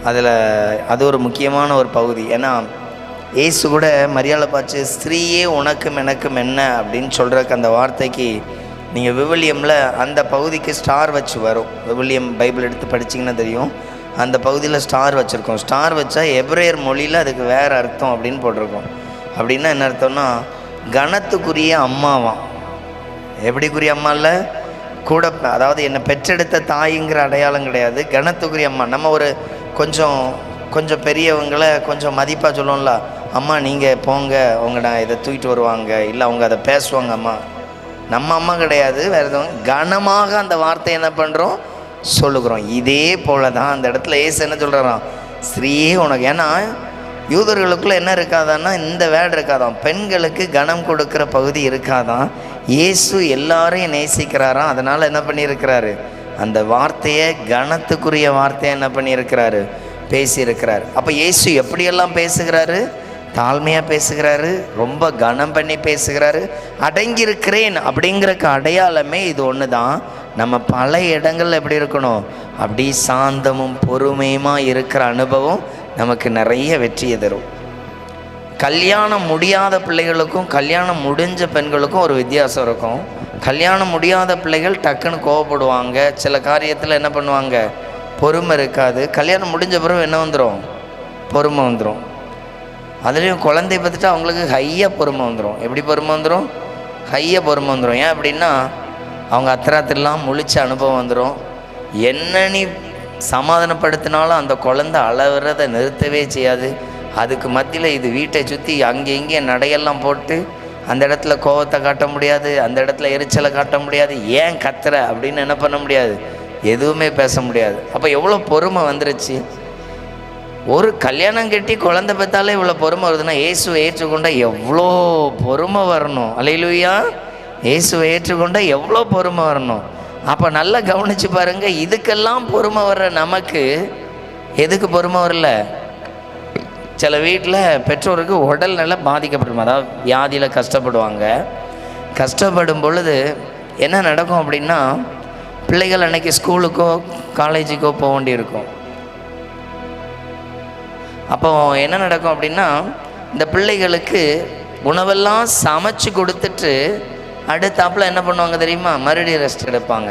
அதில் அது ஒரு முக்கியமான ஒரு பகுதி. ஏன்னா இயேசு கூட மரியாதை பார்த்து, ஸ்திரீயே உனக்கும் எனக்கும் என்ன அப்படின்னு சொல்கிறக்கு அந்த வார்த்தைக்கு நீங்கள் விவிலியமில் அந்த பகுதிக்கு ஸ்டார் வச்சு வரும். விவிலியம் பைபிள் எடுத்து படிச்சிங்கன்னா தெரியும், அந்த பகுதியில் ஸ்டார் வச்சுருக்கோம். ஸ்டார் வச்சா எபிரேயர் மொழியில் அதுக்கு வேறு அர்த்தம் அப்படின்னு போட்டிருக்கோம். அப்படின்னா என்ன அர்த்தம்னா, கணத்துக்குரிய அம்மாவாம். எப்படிக்குரிய அம்மா இல்லை, கூட, அதாவது என்னை பெற்றெடுத்த தாய்ங்கிற அடையாளம் கிடையாது, கணத்துக்குரிய அம்மா. நம்ம ஒரு கொஞ்சம் பெரியவங்களை கொஞ்சம் மதிப்பாக சொல்லுவோம்ல, அம்மா நீங்கள் போங்க, அவங்க நான் இதை தூக்கிட்டு வருவாங்க, இல்லை அவங்க அதை பேசுவாங்க. அம்மா நம்ம அம்மா கிடையாது, வேறு எதுவும். கனமாக அந்த வார்த்தை என்ன பண்ணுறோம், சொல்லுகிறோம். இதே போல தான் அந்த இடத்துல இயேசு என்ன சொல்கிறாராம், ஸ்ரீயே உனக்கு. ஏன்னா யூதர்களுக்குள்ளே என்ன இருக்காதான்னா இந்த வேர்டு இருக்காதான், பெண்களுக்கு கனம் கொடுக்குற பகுதி இருக்காதான். இயேசு எல்லாரையும் நேசிக்கிறாராம். அதனால் என்ன பண்ணியிருக்கிறாரு, அந்த வார்த்தையை கனத்துக்குரிய வார்த்தையை என்ன பண்ணியிருக்கிறாரு, பேசியிருக்கிறார். அப்போ இயேசு எப்படியெல்லாம் பேசுகிறாரு, தாழ்மையாக பேசுகிறாரு, ரொம்ப கனம் பண்ணி பேசுகிறாரு. அடங்கியிருக்கிறேன் அப்படிங்கிறக்கு அடையாளமே இது ஒன்று தான். நம்ம பல இடங்களில் எப்படி இருக்கணும், அப்படி சாந்தமும் பொறுமையுமா இருக்கிற அனுபவம் நமக்கு நிறைய வெற்றியை தரும். கல்யாணம் முடியாத பிள்ளைகளுக்கும் கல்யாணம் முடிஞ்ச பெண்களுக்கும் ஒரு வித்தியாசம் இருக்கும். கல்யாணம் முடியாத பிள்ளைகள் டக்குன்னு கோவப்படுவாங்க, சில காரியத்தில் என்ன பண்ணுவாங்க, பொறுமை இருக்காது. கல்யாணம் முடிஞ்ச பிறகு என்ன வந்துடும், பொறுமை வந்துடும். அதுலேயும் குழந்தை பார்த்துட்டு அவங்களுக்கு ஹையாக பொறுமை வந்துடும். எப்படி பொறுமை வந்துடும், ஹையாக பொறுமை வந்துடும். ஏன் அப்படின்னா அவங்க அத்தராத்திரெலாம் முழிச்ச அனுபவம் வந்துடும். என்ன நீ சமாதானப்படுத்தினாலும் அந்த குழந்தை அழகிறத நிறுத்தவே செய்யாது. அதுக்கு மத்தியில் இது வீட்டை சுற்றி அங்கே இங்கே நடையெல்லாம் போட்டு அந்த இடத்துல கோவத்தை காட்ட முடியாது, அந்த இடத்துல எரிச்சலை காட்ட முடியாது. ஏன் கத்துற அப்படின்னு என்ன பண்ண முடியாது, எதுவுமே பேச முடியாது. அப்போ எவ்வளோ பொறுமை வந்துருச்சு. ஒரு கல்யாணம் கட்டி குழந்தை பெற்றாலே இவ்வளோ பொறுமை வருதுன்னா இயேசுவை ஏற்றுக்கொண்டால் எவ்வளோ பொறுமை வரணும். அல்லேலூயா. இயேசுவை ஏற்றுக்கொண்டால் எவ்வளோ பொறுமை வரணும். அப்போ நல்லா கவனித்து பாருங்கள், இதுக்கெல்லாம் பொறுமை வர்ற நமக்கு எதுக்கு பொறுமை வரல? சில வீட்டில் பெற்றோருக்கு உடல் நல்லா பாதிக்கப்படும், அதாவது வியாதியில் கஷ்டப்படுவாங்க. கஷ்டப்படும் பொழுது என்ன நடக்கும் அப்படின்னா, பிள்ளைகள் அன்றைக்கி ஸ்கூலுக்கோ காலேஜுக்கோ போக வேண்டியிருக்கும். அப்போ என்ன நடக்கும் அப்படின்னா, இந்த பிள்ளைகளுக்கு உணவெல்லாம் சமைச்சு கொடுத்துட்டு அடுத்தாப்பில் என்ன பண்ணுவாங்க தெரியுமா, மறுபடியும் ரெஸ்ட் எடுப்பாங்க.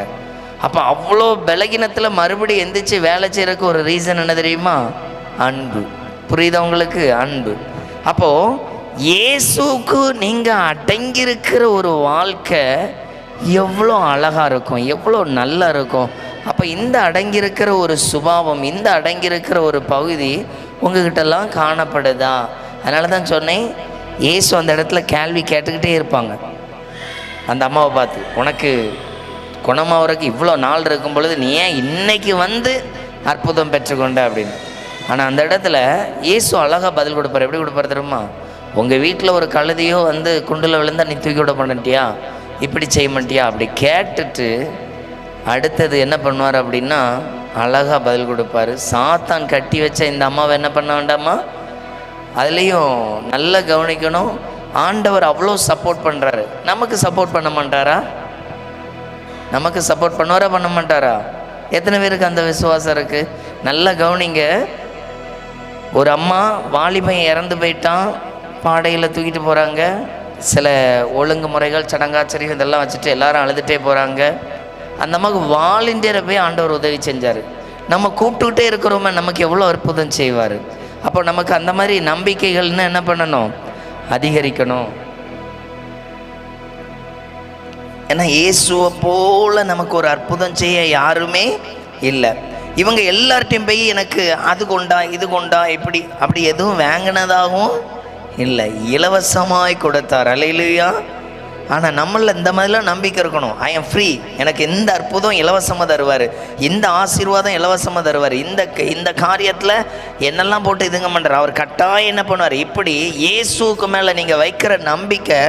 அப்போ அவ்வளோ பலகீனத்தில் மறுபடியும் எந்திரிச்சு வேலை செய்கிறதுக்கு ஒரு ரீசன் என்ன தெரியுமா, அன்பு. புரியுதா உங்களுக்கு, அன்பு. அப்போது இயேசுக்கு நீங்கள் அடங்கியிருக்கிற ஒரு வாழ்க்கை எவ்வளோ அழகாக இருக்கும், எவ்வளோ நல்லா இருக்கும். அப்போ இந்த அடங்கியிருக்கிற ஒரு சுபாவம், இந்த அடங்கியிருக்கிற ஒரு பகுதி உங்ககிட்டலாம் காணப்படுதா? அதனால தான் சொன்னேன், இயேசு அந்த இடத்துல கேள்வி கேட்டுக்கிட்டே இருப்பாங்க அந்த அம்மாவை பார்த்து, உனக்கு குணமாகறதுக்கு இவ்வளோ நாள் இருக்கும் பொழுது நீ ஏன் இன்னைக்கு வந்து அற்புதம் பெற்றுக்கொண்ட அப்படின்னு. ஆனால் அந்த இடத்துல இயேசு அழகாக பதில் கொடுப்பார். எப்படி கொடுப்பார் தெரியுமா, உங்கள் வீட்டில் ஒரு கழுதையோ வந்து குண்டில் விழுந்தால் நீ தூக்கி விட மாட்டியா, இப்படி செய்ய மாட்டியா அப்படி கேட்டுட்டு அடுத்தது என்ன பண்ணுவார் அப்படின்னா அழகாக பதில் கொடுப்பார். சாத்தான் கட்டி வச்ச இந்த அம்மாவை என்ன பண்ண வேண்டாமா, அதுலேயும் நல்லா கவனிக்கணும், ஆண்டவர் அவ்வளோ சப்போர்ட் பண்ணுறாரு, நமக்கு சப்போர்ட் பண்ண மாட்டாரா? நமக்கு சப்போர்ட் பண்ணுவாரா பண்ண மாட்டாரா? எத்தனை பேருக்கு அந்த விசுவாசம் இருக்குது? நல்லா கவனிங்க. ஒரு அம்மா வாலிபன் இறந்து போயிட்டான், பாடையில் தூக்கிட்டு போகிறாங்க. சில ஒழுங்கு முறைகள் சடங்காச்சரியம் இதெல்லாம் வச்சுட்டு எல்லாரும் அழுதுகிட்டே போகிறாங்க. அந்த அம்மாவுக்கு வாலண்டியரை போய் ஆண்டவர் உதவி செஞ்சார். நம்ம கூப்பிட்டுக்கிட்டே இருக்கிறோமே, நமக்கு எவ்வளோ அற்புதம் செய்வார். அப்போ நமக்கு அந்த மாதிரி நம்பிக்கைகள்னு என்ன பண்ணணும், அதிகரிக்கணும். ஏன்னா இயேசுவை போல நமக்கு ஒரு அற்புதம் செய்ய யாருமே இல்லை. இவங்க எல்லார்ட்டையும் போய் எனக்கு அது கொண்டா இது கொண்டா இப்படி அப்படி எதுவும் வாங்கினதாகவும் இல்லை, இலவசமாய் கொடுத்தார். அல்லேலூயா. ஆனால் நம்மள இந்த மாதிரிலாம் நம்பிக்கை இருக்கணும். ஐ எம் ஃப்ரீ, எனக்கு இந்த அற்புதம் இலவசமாக தருவார், இந்த ஆசீர்வாதம் இலவசமாக தருவார், இந்த காரியத்தில் என்னெல்லாம் போட்டு இதுங்க பண்ணுறார், அவர் கட்டாயம் என்ன பண்ணுவார். இப்படி இயேசுக்கு மேலே நீங்கள் வைக்கிற நம்பிக்கை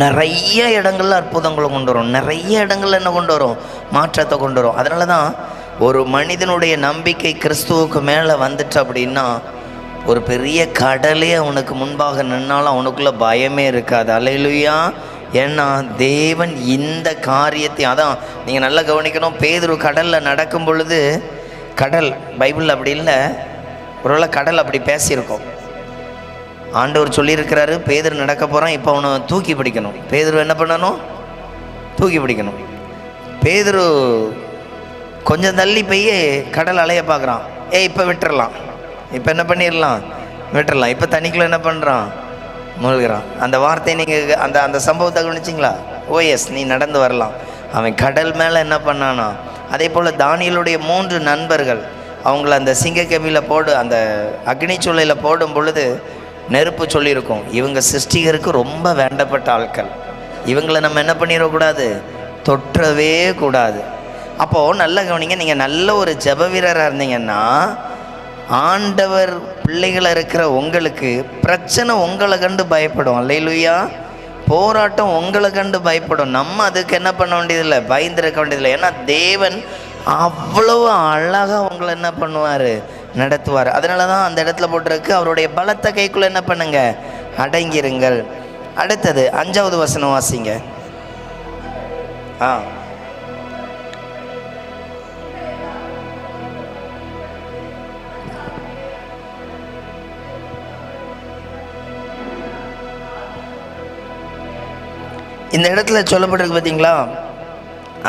நிறைய இடங்களில் அற்புதங்களை கொண்டு வரும், நிறைய இடங்களில் என்ன கொண்டு வரும், மாற்றத்தை கொண்டு வரும். அதனால தான் ஒரு மனிதனுடைய நம்பிக்கை கிறிஸ்துவுக்கு மேலே வந்துட்டு அப்படின்னா ஒரு பெரிய கடலே அவனுக்கு முன்பாக நின்னாலும் அவனுக்குள்ள பயமே இருக்காது. அல்லேலூயா. ஏன்னா தேவன் இந்த காரியத்தை, அதான் நீங்கள் நல்லா கவனிக்கணும். பேதுரு கடலில் நடக்கும் பொழுது, கடல் பைபிள் அப்படி இல்லை, ஒருவேளை கடல் அப்படி பேசியிருக்கோம். ஆண்டவர் சொல்லியிருக்கிறாரு, பேதுரு நடக்க போகிறான், இப்போ அவனை தூக்கி பிடிக்கணும். பேதுரு என்ன பண்ணணும், தூக்கி பிடிக்கணும். பேதுரு கொஞ்சம் தள்ளி போய் கடல் அலைய பார்க்குறான். இப்போ விட்டுறலாம், இப்போ என்ன பண்ணிடலாம், விட்டுறலாம். இப்போ தண்ணிக்குள்ளே என்ன பண்ணுறான், மூழ்கிறான். அந்த வார்த்தையை நீங்கள் அந்த அந்த சம்பவத்தை கவனிச்சிங்களா? ஓஎஸ், நீ நடந்து வரலாம். அவன் கடல் மேலே என்ன பண்ணானா. அதே போல் தானியேலுடைய 3 நண்பர்கள் அவங்கள அந்த சிங்கக்கவியில் அந்த அக்னி சூளையில் போடும் பொழுது நெருப்பு சொல்லியிருக்கோம், இவங்க சிருஷ்டிகருக்கு ரொம்ப வேண்டப்பட்ட ஆட்கள், இவங்களை நம்ம என்ன பண்ணிடக்கூடாது, தொற்றவே கூடாது. அப்போது நல்ல கவனிங்க, நீங்கள் நல்ல ஒரு ஜெப வீரராக இருந்தீங்கன்னா ஆண்டவர் பிள்ளைகளை இருக்கிற உங்களுக்கு பிரச்சனை உங்களை கண்டு பயப்படும். அல்லேலூயா. போராட்டம் உங்களை கண்டு பயப்படும். நம்ம அதுக்கு என்ன பண்ண வேண்டியதில்லை, பயந்துருக்க வேண்டியதில்லை. ஏன்னா தேவன் அவ்வளவு அழகாக உங்களை என்ன பண்ணுவார், நடத்துவார். அதனால தான் அந்த இடத்துல போட்டிருக்கு, அவருடைய பலத்த கைக்குள்ளே என்ன பண்ணுங்க, அடங்கிருங்கள். அடுத்தது 5வது வசனம் வாசிங்க. இந்த இடத்துல சொல்லப்பட்டிருக்கு பார்த்தீங்களா,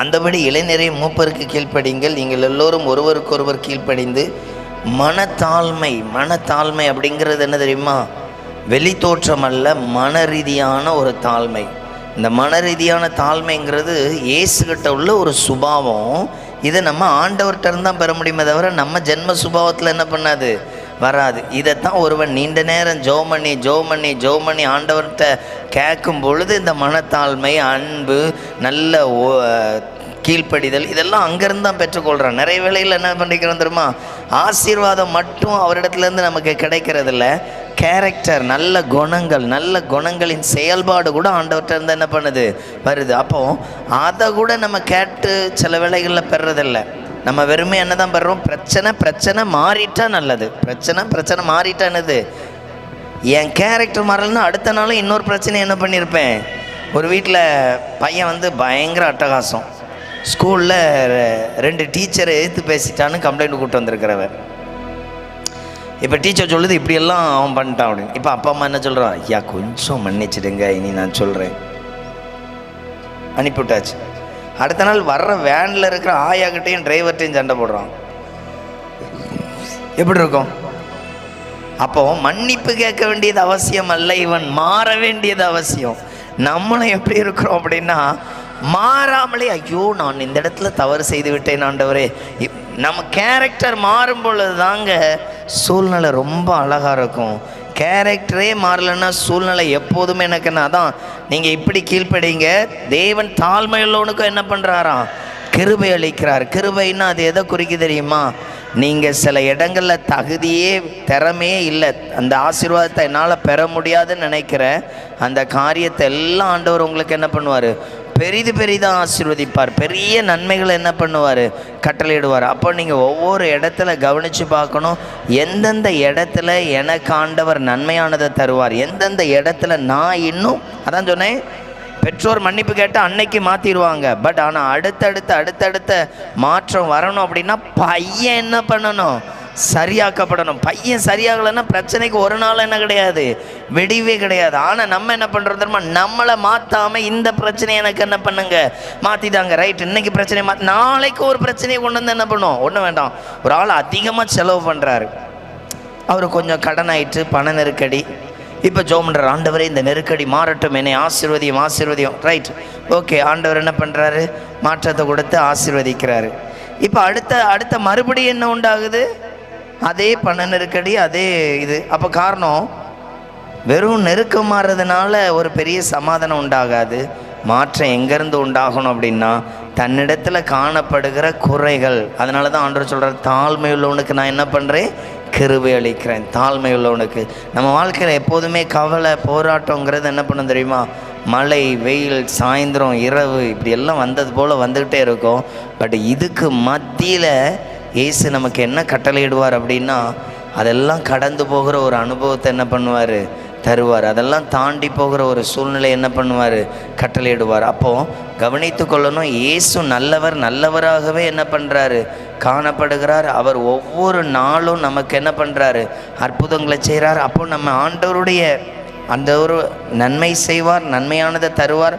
அந்தபடி இளைஞரை மூப்பருக்கு கீழ்ப்படிங்கள், நீங்கள் எல்லோரும் ஒருவருக்கொருவர் கீழ்ப்படிந்து மனத்தாழ்மை. மனத்தாழ்மை அப்படிங்கிறது என்ன தெரியுமா, வெளி தோற்றம் அல்ல, மன ரீதியான ஒரு தாழ்மை. இந்த மன ரீதியான தாழ்மைங்கிறது இயேசுகிட்ட உள்ள ஒரு சுபாவம். இதை நம்ம ஆண்டவர்கிட்ட இருந்தால் பெற முடியுமே தவிர நம்ம ஜென்ம சுபாவத்தில் என்ன பண்ணாது, வராது. இதைத்தான் ஒருவன் நீண்ட நேரம் ஜெபம் பண்ணி ஆண்டவர்கிட்ட கேட்கும் பொழுது இந்த மனத்தாழ்மை, அன்பு, நல்ல கீழ்ப்படிதல், இதெல்லாம் அங்கேருந்து தான் பெற்றுக்கொள்கிறான். நிறைய வேளையில் என்ன பண்ணிக்கிறோம் தெரியுமா, ஆசீர்வாதம் மட்டும் அவரிடத்துலேருந்து நமக்கு கிடைக்கிறதில்ல, கேரக்டர், நல்ல குணங்கள், நல்ல குணங்களின் செயல்பாடு கூட ஆண்டவர்கிட்ட இருந்து என்ன பண்ணுது, வருது. அப்போது அதை கூட நம்ம கேட்டு சில வேளைகளில் பெறதில்லை. நம்ம வெறுமே என்ன தான் பெறுறோம், பிரச்சனை மாறிட்டா நல்லது, பிரச்சனை மாறிட்டா என்னது, என் கேரக்டர் மாறலன்னா அடுத்த நாளும் இன்னொரு பிரச்சனை என்ன பண்ணியிருப்பேன். ஒரு வீட்டில் பையன் பயங்கர அட்டகாசம், ஸ்கூலில் 2 டீச்சரை எதிர்த்து பேசிட்டான்னு கம்ப்ளைண்ட் கூப்பிட்டு வந்திருக்கிறவர். இப்போ டீச்சர் சொல்லுது இப்படியெல்லாம் அவன் பண்ணிட்டான் அப்படின்னு. இப்போ அப்பா அம்மா என்ன சொல்கிறான், ஐயா கொஞ்சம் மன்னிச்சிடுங்க, இனி நான் சொல்கிறேன், அனுப்பிவிட்டாச்சு. அடுத்த நாள் வர்ற வேனில் இருக்கிற ஆயாக்கிட்டையும் டிரைவர்கிட்டையும் சண்டை போடுறான். எப்படி இருக்கும்? அப்போ மன்னிப்பு கேட்க வேண்டியது அவசியம் அல்ல, இவன் மாற வேண்டியது அவசியம். நம்மளும் எப்படி இருக்கிறோம் அப்படின்னா, மாறாமலே ஐயோ நான் இந்த இடத்துல தவறு செய்து விட்டேன் ஆண்டவரே. நம்ம கேரக்டர் மாறும் பொழுது தாங்க சூழ்நிலை ரொம்ப அழகாக இருக்கும். கேரக்டரே மாறலைன்னா சூழ்நிலை எப்போதுமே எனக்குன்னா தான். நீங்கள் இப்படி கீழ்ப்படிங்க, தேவன் தாழ்மையுள்ளவனுக்கும் என்ன பண்ணுறாராம், கிருபை அளிக்கிறார். கிருபைன்னா அது எதை குறிக்க தெரியுமா, நீங்கள் சில இடங்களில் தகுதியே திறமையே இல்லை, அந்த ஆசீர்வாதத்தை என்னால் பெற முடியாதுன்னு நினைக்கிற அந்த காரியத்தை எல்லாம் ஆண்டவர் உங்களுக்கு என்ன பண்ணுவார், பெரிதாக ஆசீர்வதிப்பார். பெரிய நன்மைகளை என்ன பண்ணுவார், கட்டளையிடுவார். அப்போ நீங்கள் ஒவ்வொரு இடத்துல கவனித்து பார்க்கணும், எந்தெந்த இடத்துல எனக்கு ஆண்டவர் நன்மையானதை தருவார், எந்தெந்த இடத்துல நான் இன்னும், அதான் சொன்னேன், பெற்றோர் மன்னிப்பு கேட்டால் அன்னைக்கு மாற்றிடுவாங்க. பட் ஆனால் அடுத்தடுத்த மாற்றம் வரணும் அப்படின்னா பையன் என்ன பண்ணணும், சரியாக்கப்படணும். பையன் சரியாகலைன்னா பிரச்சனைக்கு ஒரு நாள் என்ன கிடையாது, வெடிவே கிடையாது. ஆனால் நம்ம என்ன பண்ணுறோம் தெரியுமா, நம்மளை மாற்றாமல் இந்த பிரச்சனையை எனக்கு என்ன பண்ணுங்க, மாற்றிட்டாங்க. ரைட், இன்னைக்கு பிரச்சனையை நாளைக்கு ஒரு பிரச்சனையை கொண்டு வந்து என்ன பண்ணுவோம், ஒன்றும் வேண்டாம். ஒரு ஆள் அதிகமாக செலவு பண்ணுறாரு, அவர் கொஞ்சம் கடன் ஆயிட்டு, பண நெருக்கடி. இப்போ ஜெபம் பண்ணுறார், ஆண்டவரே இந்த நெருக்கடி மாறட்டும், என்னை ஆசீர்வதியும். ரைட், ஓகே, ஆண்டவர் என்ன பண்ணுறாரு, மாற்றத்தை கொடுத்து ஆசீர்வதிக்கிறாரு. இப்போ அடுத்த மறுபடியும் என்ன உண்டாகுது, அதே பண நெருக்கடி, அதே இது. அப்போ காரணம், வெறும் நெருக்கம் மாறுறதுனால ஒரு பெரிய சமாதானம் உண்டாகாது. மாற்றம் எங்கேருந்து உண்டாகணும் அப்படின்னா தன்னிடத்தில் காணப்படுகிற குறைகள். அதனால தான் ஆண்டவர் சொல்கிறார், தாழ்மை உள்ளவனுக்கு நான் என்ன பண்ணுறேன், கிருபை அளிக்கிறேன். தாழ்மை உள்ளவனுக்கு. நம்ம வாழ்க்கையில் எப்போதுமே கவலை, போராட்டங்கிறது என்ன பண்ணணும் தெரியுமா, மழை, வெயில், சாயந்தரம், இரவு, இப்படி எல்லாம் வந்தது போல் வந்துக்கிட்டே இருக்கும். பட் இதுக்கு மத்தியில் இயேசு நமக்கு என்ன கட்டளையிடுவார் அப்படின்னா, அதெல்லாம் கடந்து போகிற ஒரு அனுபவத்தை என்ன பண்ணுவார், தருவார். அதெல்லாம் தாண்டி போகிற ஒரு சூழ்நிலை என்ன பண்ணுவார், கட்டளையிடுவார். அப்போது கவனித்து கொள்ளணும், இயேசு நல்லவராகவே என்ன பண்ணுறாரு, காணப்படுகிறார். அவர் ஒவ்வொரு நாளும் நமக்கு என்ன பண்ணுறாரு, அற்புதங்களை செய்கிறார். அப்போ நம்ம ஆண்டவருடைய அந்த ஒரு நன்மை செய்வார், நன்மையானதை தருவார்.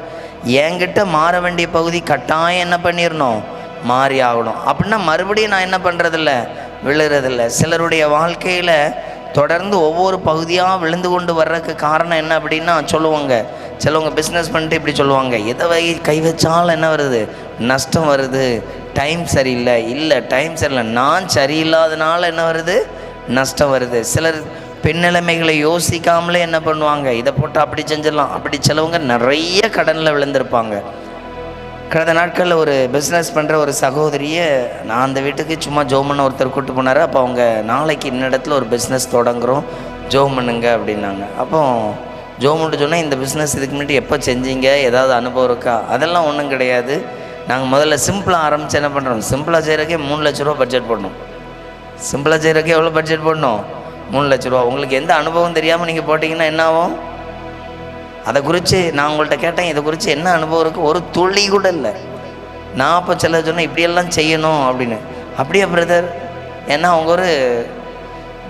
என்கிட்ட மாற வேண்டிய பகுதி கட்டாயம் என்ன பண்ணிடணும், மாறி ஆகணும். அப்படின்னா மறுபடியும் நான் என்ன பண்ணுறதில்ல, விழுறதில்லை. சிலருடைய வாழ்க்கையில் தொடர்ந்து ஒவ்வொரு பகுதியாக விழுந்து கொண்டு வர்றதுக்கு காரணம் என்ன அப்படின்னா சொல்லுவாங்க, சிலவங்க பிஸ்னஸ் பண்ணிட்டு இப்படி சொல்லுவாங்க, எதை கை வச்சாலும் என்ன வருது, நஷ்டம் வருது, டைம் சரியில்லை, டைம் சரியில்லை, நான் சரியில்லாதனால என்ன வருது, நஷ்டம் வருது. சிலர் பின்னிலைமைகளை யோசிக்காமலே என்ன பண்ணுவாங்க, இதை போட்டு அப்படி செஞ்சிடலாம், அப்படி சிலவங்க நிறைய கடனில் விழுந்திருப்பாங்க. கடந்த நாட்களில் ஒரு பிஸ்னஸ் பண்ணுற ஒரு சகோதரியை நான் அந்த வீட்டுக்கு சும்மா ஜோமன் ஒருத்தர் கூப்பிட்டு போனார். அப்போ அவங்க நாளைக்கு இன்னிடத்துல ஒரு பிஸ்னஸ் தொடங்குகிறோம், ஜோமனுங்க அப்படின்னாங்க. அப்போ ஜோமன்ட்டு சொன்னால் இந்த பிஸ்னஸ் இதுக்கு முன்னாடி எப்போ செஞ்சீங்க, ஏதாவது அனுபவம் இருக்கா? அதெல்லாம் ஒன்றும் கிடையாது. நாங்கள் முதல்ல சிம்பிளாக ஆரம்பித்து என்ன பண்ணுறோம், சிம்பிளாக செய்கிறக்கே 3 லட்ச ரூபா பட்ஜெட் போடணும். சிம்பிளாக செய்கிறக்கே எவ்வளோ பட்ஜெட் போடணும்? 3 லட்ச ரூபா. உங்களுக்கு எந்த அனுபவம் தெரியாமல் நீங்கள் போட்டிங்கன்னா என்ன ஆகும்? அதை குறித்து நான் உங்கள்கிட்ட கேட்டேன், இதை குறித்து என்ன அனுபவம் இருக்குது? ஒரு துளி கூட இல்லை. நான் அப்போ சில சொன்னேன் இப்படியெல்லாம் செய்யணும் அப்படின்னு. அப்படியே பிரதர், ஏன்னா அவங்க ஒரு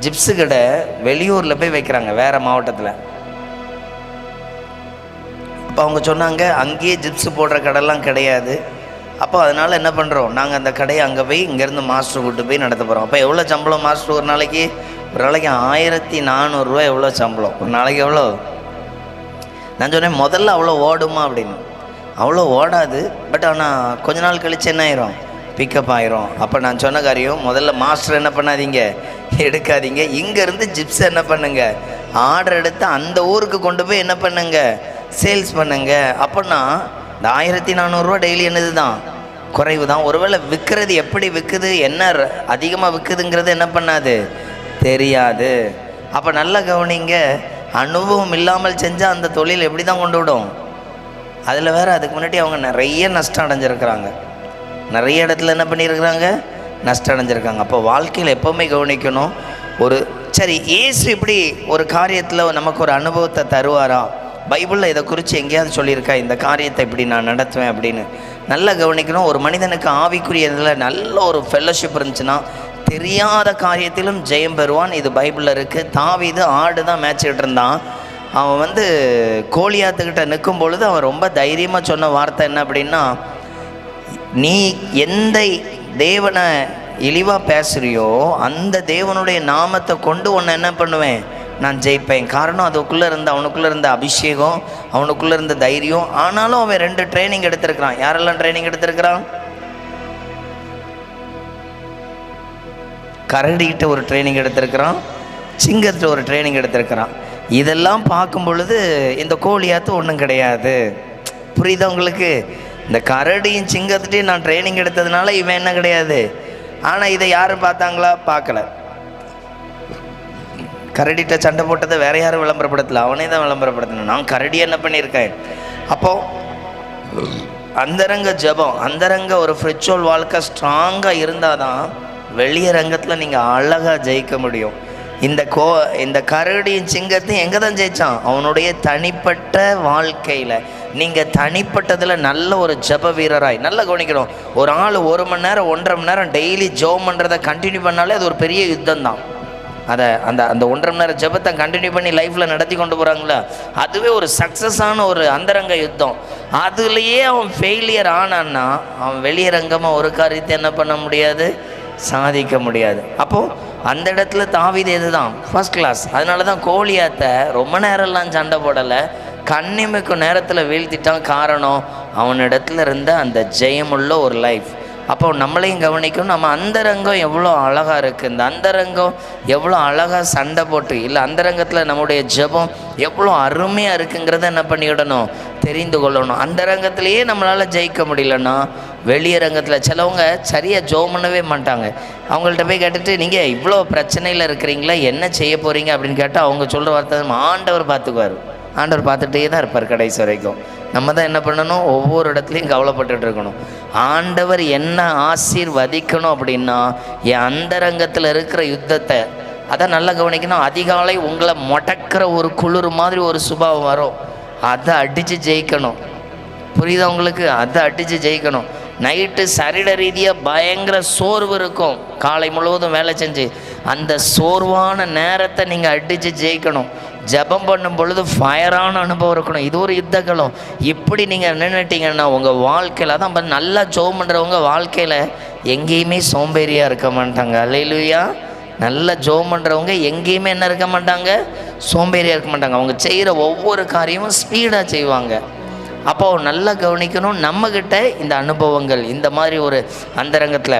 ஜிப்ஸு கடை வெளியூரில் போய் வைக்கிறாங்க, வேறு மாவட்டத்தில். அப்போ அவங்க சொன்னாங்க அங்கேயே ஜிப்ஸு போடுற கடைலாம் கிடையாது. அப்போ அதனால் என்ன பண்ணுறோம், நாங்கள் அந்த கடையை அங்கே போய் இங்கேருந்து மாஸ்டர் கூட்டு போய் நடத்த போகிறோம். அப்போ எவ்வளோ சம்பளம் மாஸ்டர்? ஒரு நாளைக்கு 1400 ரூபா. எவ்வளோ சம்பளம் ஒரு நாளைக்கு? எவ்வளோ? நான் சொன்னேன் முதல்ல அவ்வளோ ஓடுமா அப்படின்னு. அவ்வளோ ஓடாது, பட் ஆனால் கொஞ்ச நாள் கழிச்சு என்ன ஆயிரும், பிக்கப் ஆயிரும். அப்போ நான் சொன்ன காரியம், முதல்ல மாஸ்டர் என்ன பண்ணாதீங்க, எடுக்காதீங்க. இங்கேருந்து ஜிப்ஸ் என்ன பண்ணுங்க, ஆர்டர் எடுத்து அந்த ஊருக்கு கொண்டு போய் என்ன பண்ணுங்க, சேல்ஸ் பண்ணுங்க. அப்போனா இந்த 1400 ரூபா டெய்லி என்னது தான், குறைவு தான். ஒருவேளை விற்கிறது எப்படி விற்குது, என்ன அதிகமாக விற்குதுங்கிறது என்ன பண்ணாது, தெரியாது. அப்போ நல்லா கவனிங்க, அனுபவம் இல்லாமல் செஞ்சால் அந்த தொழில் எப்படி தான் கொண்டு விடும். அதில் வேறு அதுக்கு முன்னாடி அவங்க நிறைய நஷ்டம் அடைஞ்சிருக்கிறாங்க, நிறைய இடத்துல என்ன பண்ணியிருக்கிறாங்க, நஷ்டம் அடைஞ்சிருக்காங்க. அப்போ வாழ்க்கையில் எப்போவுமே கவனிக்கணும். ஒரு சரி இயேசு இப்படி ஒரு காரியத்தில் நமக்கு ஒரு அனுபவத்தை தருவாரா? பைபிளில் இதை குறித்து எங்கேயாவது சொல்லியிருக்கா, இந்த காரியத்தை இப்படி நான் நடத்துவேன் அப்படின்னு? நல்லா கவனிக்கணும். ஒரு மனிதனுக்கு ஆவிக்குரிய இதில் நல்ல ஒரு ஃபெல்லோஷிப் இருந்துச்சுன்னா தெரியாத காரியத்திலும் ஜெயம் பெறுவான். இது பைபிளில் இருக்குது. தாவீது ஆடு தான் மேய்ச்சிக்கிட்டு இருந்தான். அவன் கோலியாத்துக்கிட்ட நிற்கும் பொழுது அவன் ரொம்ப தைரியமாக சொன்ன வார்த்தை என்ன அப்படின்னா, நீ எந்த தேவனை இழிவாக பேசுகிறியோ அந்த தேவனுடைய நாமத்தை கொண்டு உன்னை என்ன பண்ணுவேன், நான் ஜெயிப்பேன். காரணம் அவனுக்குள்ளே இருந்த அபிஷேகம், அவனுக்குள்ளே இருந்த தைரியம். ஆனாலும் அவன் 2 ட்ரைனிங் எடுத்திருக்கிறான். யாரெல்லாம் ட்ரைனிங் எடுத்திருக்கிறான்? கரடிகிட்ட ஒரு ட்ரைனிங் எடுத்திருக்கிறான், சிங்கத்திட்ட ஒரு ட்ரைனிங் எடுத்திருக்கிறான். இதெல்லாம் பார்க்கும் பொழுது இந்த கோலியாத்து ஒன்றும் கிடையாது. புரியுதா உங்களுக்கு? இந்த கரடியும் சிங்கத்திட்டையும் நான் ட்ரைனிங் எடுத்ததுனால இவன் என்ன கிடையாது. ஆனால் இதை யாரும் பார்த்தாங்களா? பார்க்கல. கரடிகிட்ட சண்டை போட்டதை வேற யாரும் விளம்பரப்படுத்தல, அவனே தான் விளம்பரப்படுத்தணும். நான் கரடியை என்ன பண்ணியிருக்கேன். அப்போது அந்தரங்க ஜபம், அந்தரங்க ஒரு ஸ்பிரிச்சுவல் வாழ்க்கை ஸ்ட்ராங்காக இருந்தால் தான் வெளிய ரங்கத்தில் நீங்கள் அழகாக ஜெயிக்க முடியும். இந்த கரடியும் சிங்கத்தையும் எங்கே தான் ஜெயித்தான்? அவனுடைய தனிப்பட்ட வாழ்க்கையில். நீங்கள் தனிப்பட்டதில் நல்ல ஒரு ஜப வீரராய் நல்லா கவனிக்கணும். ஒரு ஆள் 1 மணி நேரம் 1.5 மணி நேரம் டெய்லி ஜெபம் பண்ணுறதை கண்டினியூ பண்ணாலே அது ஒரு பெரிய யுத்தம் தான். அந்த 1.5 மணி நேரம் ஜெபத்தை கண்டினியூ பண்ணி லைஃப்பில் நடத்தி கொண்டு போகிறாங்களா, அதுவே ஒரு சக்ஸஸான ஒரு அந்தரங்க யுத்தம். அதுலேயே அவன் ஃபெயிலியர் ஆனான்னா அவன் வெளியரங்கமாக ஒரு காரியத்தை என்ன பண்ண முடியாது, சாதிக்க முடியாது. அப்போது அந்த இடத்துல தாவீது இதுதான் ஃபர்ஸ்ட் கிளாஸ். அதனால தான் கோலியாத்தை ரொம்ப நேரம்லாம் சண்டை போடலை, கண்ணிமைக்கும் நேரத்தில் வீழ்த்திட்டான். காரணம் அவனிடத்துல இருந்த அந்த ஜெயமுள்ள ஒரு லைஃப். அப்போ நம்மளையும் கவனிக்கணும். நம்ம அந்தரங்கம் எவ்வளோ அழகாக இருக்குது, இந்த அந்தரங்கம் எவ்வளோ அழகாக சண்டை போட்டு இல்லை, அந்தரங்கத்தில் நம்முடைய ஜெபம் எவ்வளோ அருமையாக இருக்குங்கிறத என்ன பண்ணிவிடணும், தெரிந்து கொள்ளணும். அந்தரங்கத்திலேயே நம்மளால் ஜெயிக்க முடியலன்னா வெளியரங்கத்தில் சிலவங்க சரியாக ஜெபம் பண்ணவே மாட்டாங்க. அவங்கள்ட்ட போய் கேட்டுட்டு நீங்கள் இவ்வளோ பிரச்சனையில் இருக்கிறீங்களா, என்ன செய்ய போகிறீங்க அப்படின்னு கேட்டால் அவங்க சொல்கிற வார்த்தை ஆண்டவர் பார்த்துக்குவார். ஆண்டவர் பார்த்துட்டே தான் இருப்பார் கடைசி வரைக்கும். நம்ம தான் என்ன பண்ணணும், ஒவ்வொரு இடத்துலையும் கவலைப்பட்டுட்டு இருக்கணும். ஆண்டவர் என்ன ஆசீர்வதிக்கணும் அப்படின்னா என் அந்தரங்கத்தில் இருக்கிற யுத்தத்தை அதான் நல்லா கவனிக்கணும். அதிகாலை உங்களை முடக்கிற ஒரு குளிர் மாதிரி ஒரு சுபாவம் வரும், அதை அடித்து ஜெயிக்கணும். புரியுதா உங்களுக்கு? அதை அடித்து ஜெயிக்கணும். நைட்டு சரீர ரீதியாக பயங்கர சோர்வு இருக்கும், காலை முழுவதும் வேலை செஞ்சு அந்த சோர்வான நேரத்தை நீங்கள் அடித்து ஜெயிக்கணும். ஜபம் பண்ணும் பொழுது ஃபயரான அனுபவம் இருக்கணும். இது ஒரு யுத்தகலம். இப்படி நீங்கள் நின்றுட்டீங்கன்னா உங்கள் வாழ்க்கையில் அதான் நல்லா ஜெபம் பண்ணுறவங்க வாழ்க்கையில் எங்கேயுமே சோம்பேறியாக இருக்க மாட்டாங்க. அல்லேலூயா. நல்லா ஜெபம் பண்ணுறவங்க எங்கேயுமே என்ன இருக்க மாட்டாங்க, சோம்பேறியாக இருக்க மாட்டாங்க. அவங்க செய்கிற ஒவ்வொரு காரியமும் ஸ்பீடாக செய்வாங்க. அப்போது நல்லா கவனிக்கணும், நம்மக்கிட்ட இந்த அனுபவங்கள் இந்த மாதிரி ஒரு அந்தரங்கத்தில்.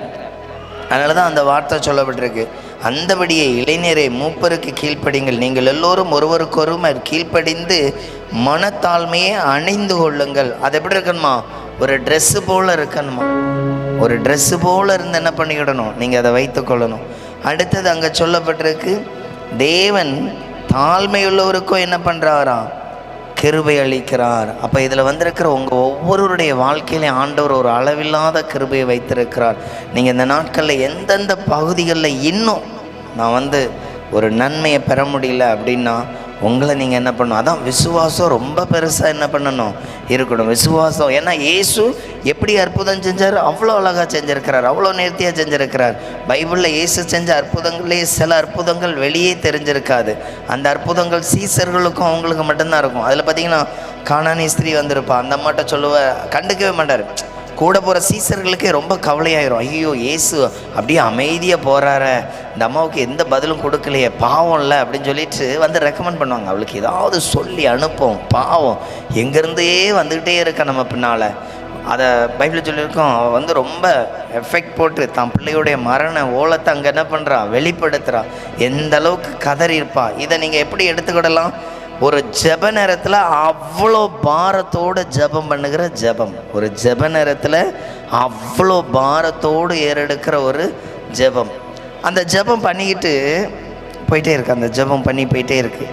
அதனால தான் அந்த வார்த்தை சொல்லப்பட்டிருக்கு, அந்தபடியே இளைஞரே மூப்பருக்கு கீழ்ப்படிங்கள், நீங்கள் எல்லோரும் ஒருவருக்கொருவர் கீழ்ப்படிந்து மனத்தாழ்மையை அணிந்து கொள்ளுங்கள். அது எப்படி இருக்கணுமா, ஒரு ட்ரெஸ்ஸு போல் இருக்கணுமா. ஒரு ட்ரெஸ்ஸு போல் இருந்து என்ன பண்ணிக்கிடணும், நீங்கள் அதை வைத்து கொள்ளணும். அடுத்தது அங்கே சொல்லப்பட்டிருக்கு, தேவன் தாழ்மையுள்ளவருக்கும் என்ன பண்ணுறாராம், கிருபை அளிக்கிறார். அப்போ இதில் வந்திருக்கிற உங்கள் ஒவ்வொருவருடைய வாழ்க்கையிலையும் ஆண்டவர் ஒரு அளவில்லாத கிருபையை வைத்திருக்கிறார். நீங்கள் இந்த நாட்களில் எந்தெந்த பகுதிகளில் இன்னும் நான் ஒரு நன்மையை பெற முடியல அப்படின்னா உங்களை நீங்கள் என்ன பண்ணணும், அதான் விசுவாசம் ரொம்ப பெருசாக என்ன பண்ணணும் இருக்கணும். விசுவாசம், ஏன்னா இயேசு எப்படி அற்புதம் செஞ்சார், அவ்வளோ அழகாக செஞ்சுருக்கிறார், அவ்வளோ நேர்த்தியாக செஞ்சுருக்கிறார். பைபிளில் இயேசு செஞ்ச அற்புதங்களே சில அற்புதங்கள் வெளியே தெரிஞ்சிருக்காது. அந்த அற்புதங்கள் சீசர்களுக்கும் அவங்களுக்கு மட்டும்தான் இருக்கும். அதில் பார்த்திங்கன்னா கானானி ஸ்திரீ வந்திருப்பா, அந்த அம்மாட்ட கண்டுக்கவே மாட்டார். கூட போகிற சீசர்களுக்கே ரொம்ப கவலையாயிரும். ஐயோ இயேசு அப்படியே அமைதியாக போகிறார, இந்த அம்மாவுக்கு எந்த பதிலும் கொடுக்கலையே, பாவம் இல்லை அப்படின்னு சொல்லிட்டு ரெக்கமெண்ட் பண்ணுவாங்க. அவளுக்கு ஏதாவது சொல்லி அனுப்போம், பாவம் எங்கேருந்தே வந்துக்கிட்டே இருக்க நம்ம பின்னால். அதை பைபிளில் சொல்லியிருக்கோம். அவள் ரொம்ப எஃபெக்ட் போட்டு தான் பிள்ளையுடைய மரண ஓலத்தை அங்கே என்ன பண்ணுறா, வெளிப்படுத்துகிறா. எந்த அளவுக்கு கதறி இருப்பா. இதை நீங்கள் எப்படி எடுத்துக்கிடலாம், ஒரு ஜெப நேரத்தில் அவ்வளோ பாரத்தோடு ஜெபம் பண்ணுகிற ஜெபம், ஒரு ஜெப நேரத்தில் அவ்வளோ பாரத்தோடு ஏறெடுக்கிற ஒரு ஜெபம். அந்த ஜெபம் பண்ணிக்கிட்டு போயிட்டே இருக்கு, அந்த ஜெபம் பண்ணி போயிட்டே இருக்கு.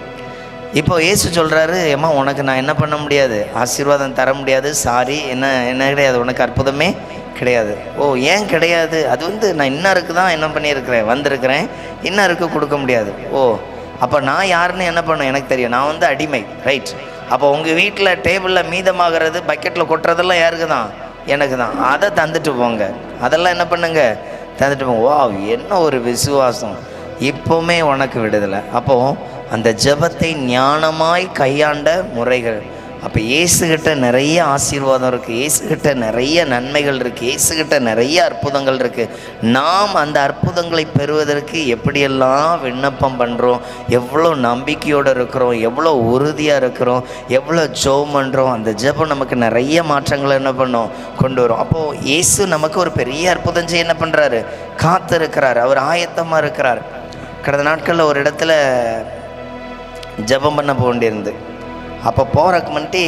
இப்போ இயேசு சொல்கிறாரு, ஏம்மா உனக்கு நான் என்ன பண்ண முடியாது, ஆசீர்வாதம் தர முடியாது, சாரி, என்ன கிடையாது, உனக்கு அற்புதமே கிடையாது. ஓ ஏன் கிடையாது, அது நான் இன்னாருக்கு தான் என்ன பண்ணியிருக்கிறேன், வந்திருக்கிறேன், இன்னாருக்கு கொடுக்க முடியாது. ஓ அப்போ நான் யாருன்னு என்ன பண்ணேன் எனக்கு தெரியும், நான் அடிமை, ரைட். அப்போ உங்கள் வீட்டில் டேபிளில் மீதமாகிறது பக்கெட்டில் கொட்டுறதெல்லாம் யாருக்கு தான், எனக்கு தான். அதை தந்துட்டு போங்க, அதெல்லாம் என்ன பண்ணுங்க, தந்துட்டு போங்க. வா என்ன ஒரு விசுவாசம், இப்போவுமே உனக்கு விடுதலை. அப்போது அந்த ஜெபத்தை ஞானமாய் கையாண்ட முறைகள். அப்போ இயேசுகிட்ட நிறைய ஆசீர்வாதம் இருக்குது, இயேசுகிட்ட நிறைய நன்மைகள் இருக்குது, இயேசுகிட்ட நிறைய அற்புதங்கள் இருக்குது. நாம் அந்த அற்புதங்களை பெறுவதற்கு எப்படியெல்லாம் விண்ணப்பம் பண்ணுறோம், எவ்வளோ நம்பிக்கையோடு இருக்கிறோம், எவ்வளோ உறுதியாக இருக்கிறோம், எவ்வளோ ஜெபம் பண்ணுறோம். அந்த ஜெபம் நமக்கு நிறைய மாற்றங்களை என்ன பண்ணோம், கொண்டு வரும். அப்போது இயேசு நமக்கு ஒரு பெரிய அற்புதம் செய்ய என்ன பண்ணுறாரு, காத்து இருக்கிறார், அவர் ஆயத்தமாக இருக்கிறார். கடந்த நாட்களில் ஒரு இடத்துல ஜெபம் பண்ண போக வேண்டியிருந்து, அப்போ போகிறக்கு முன்னாடி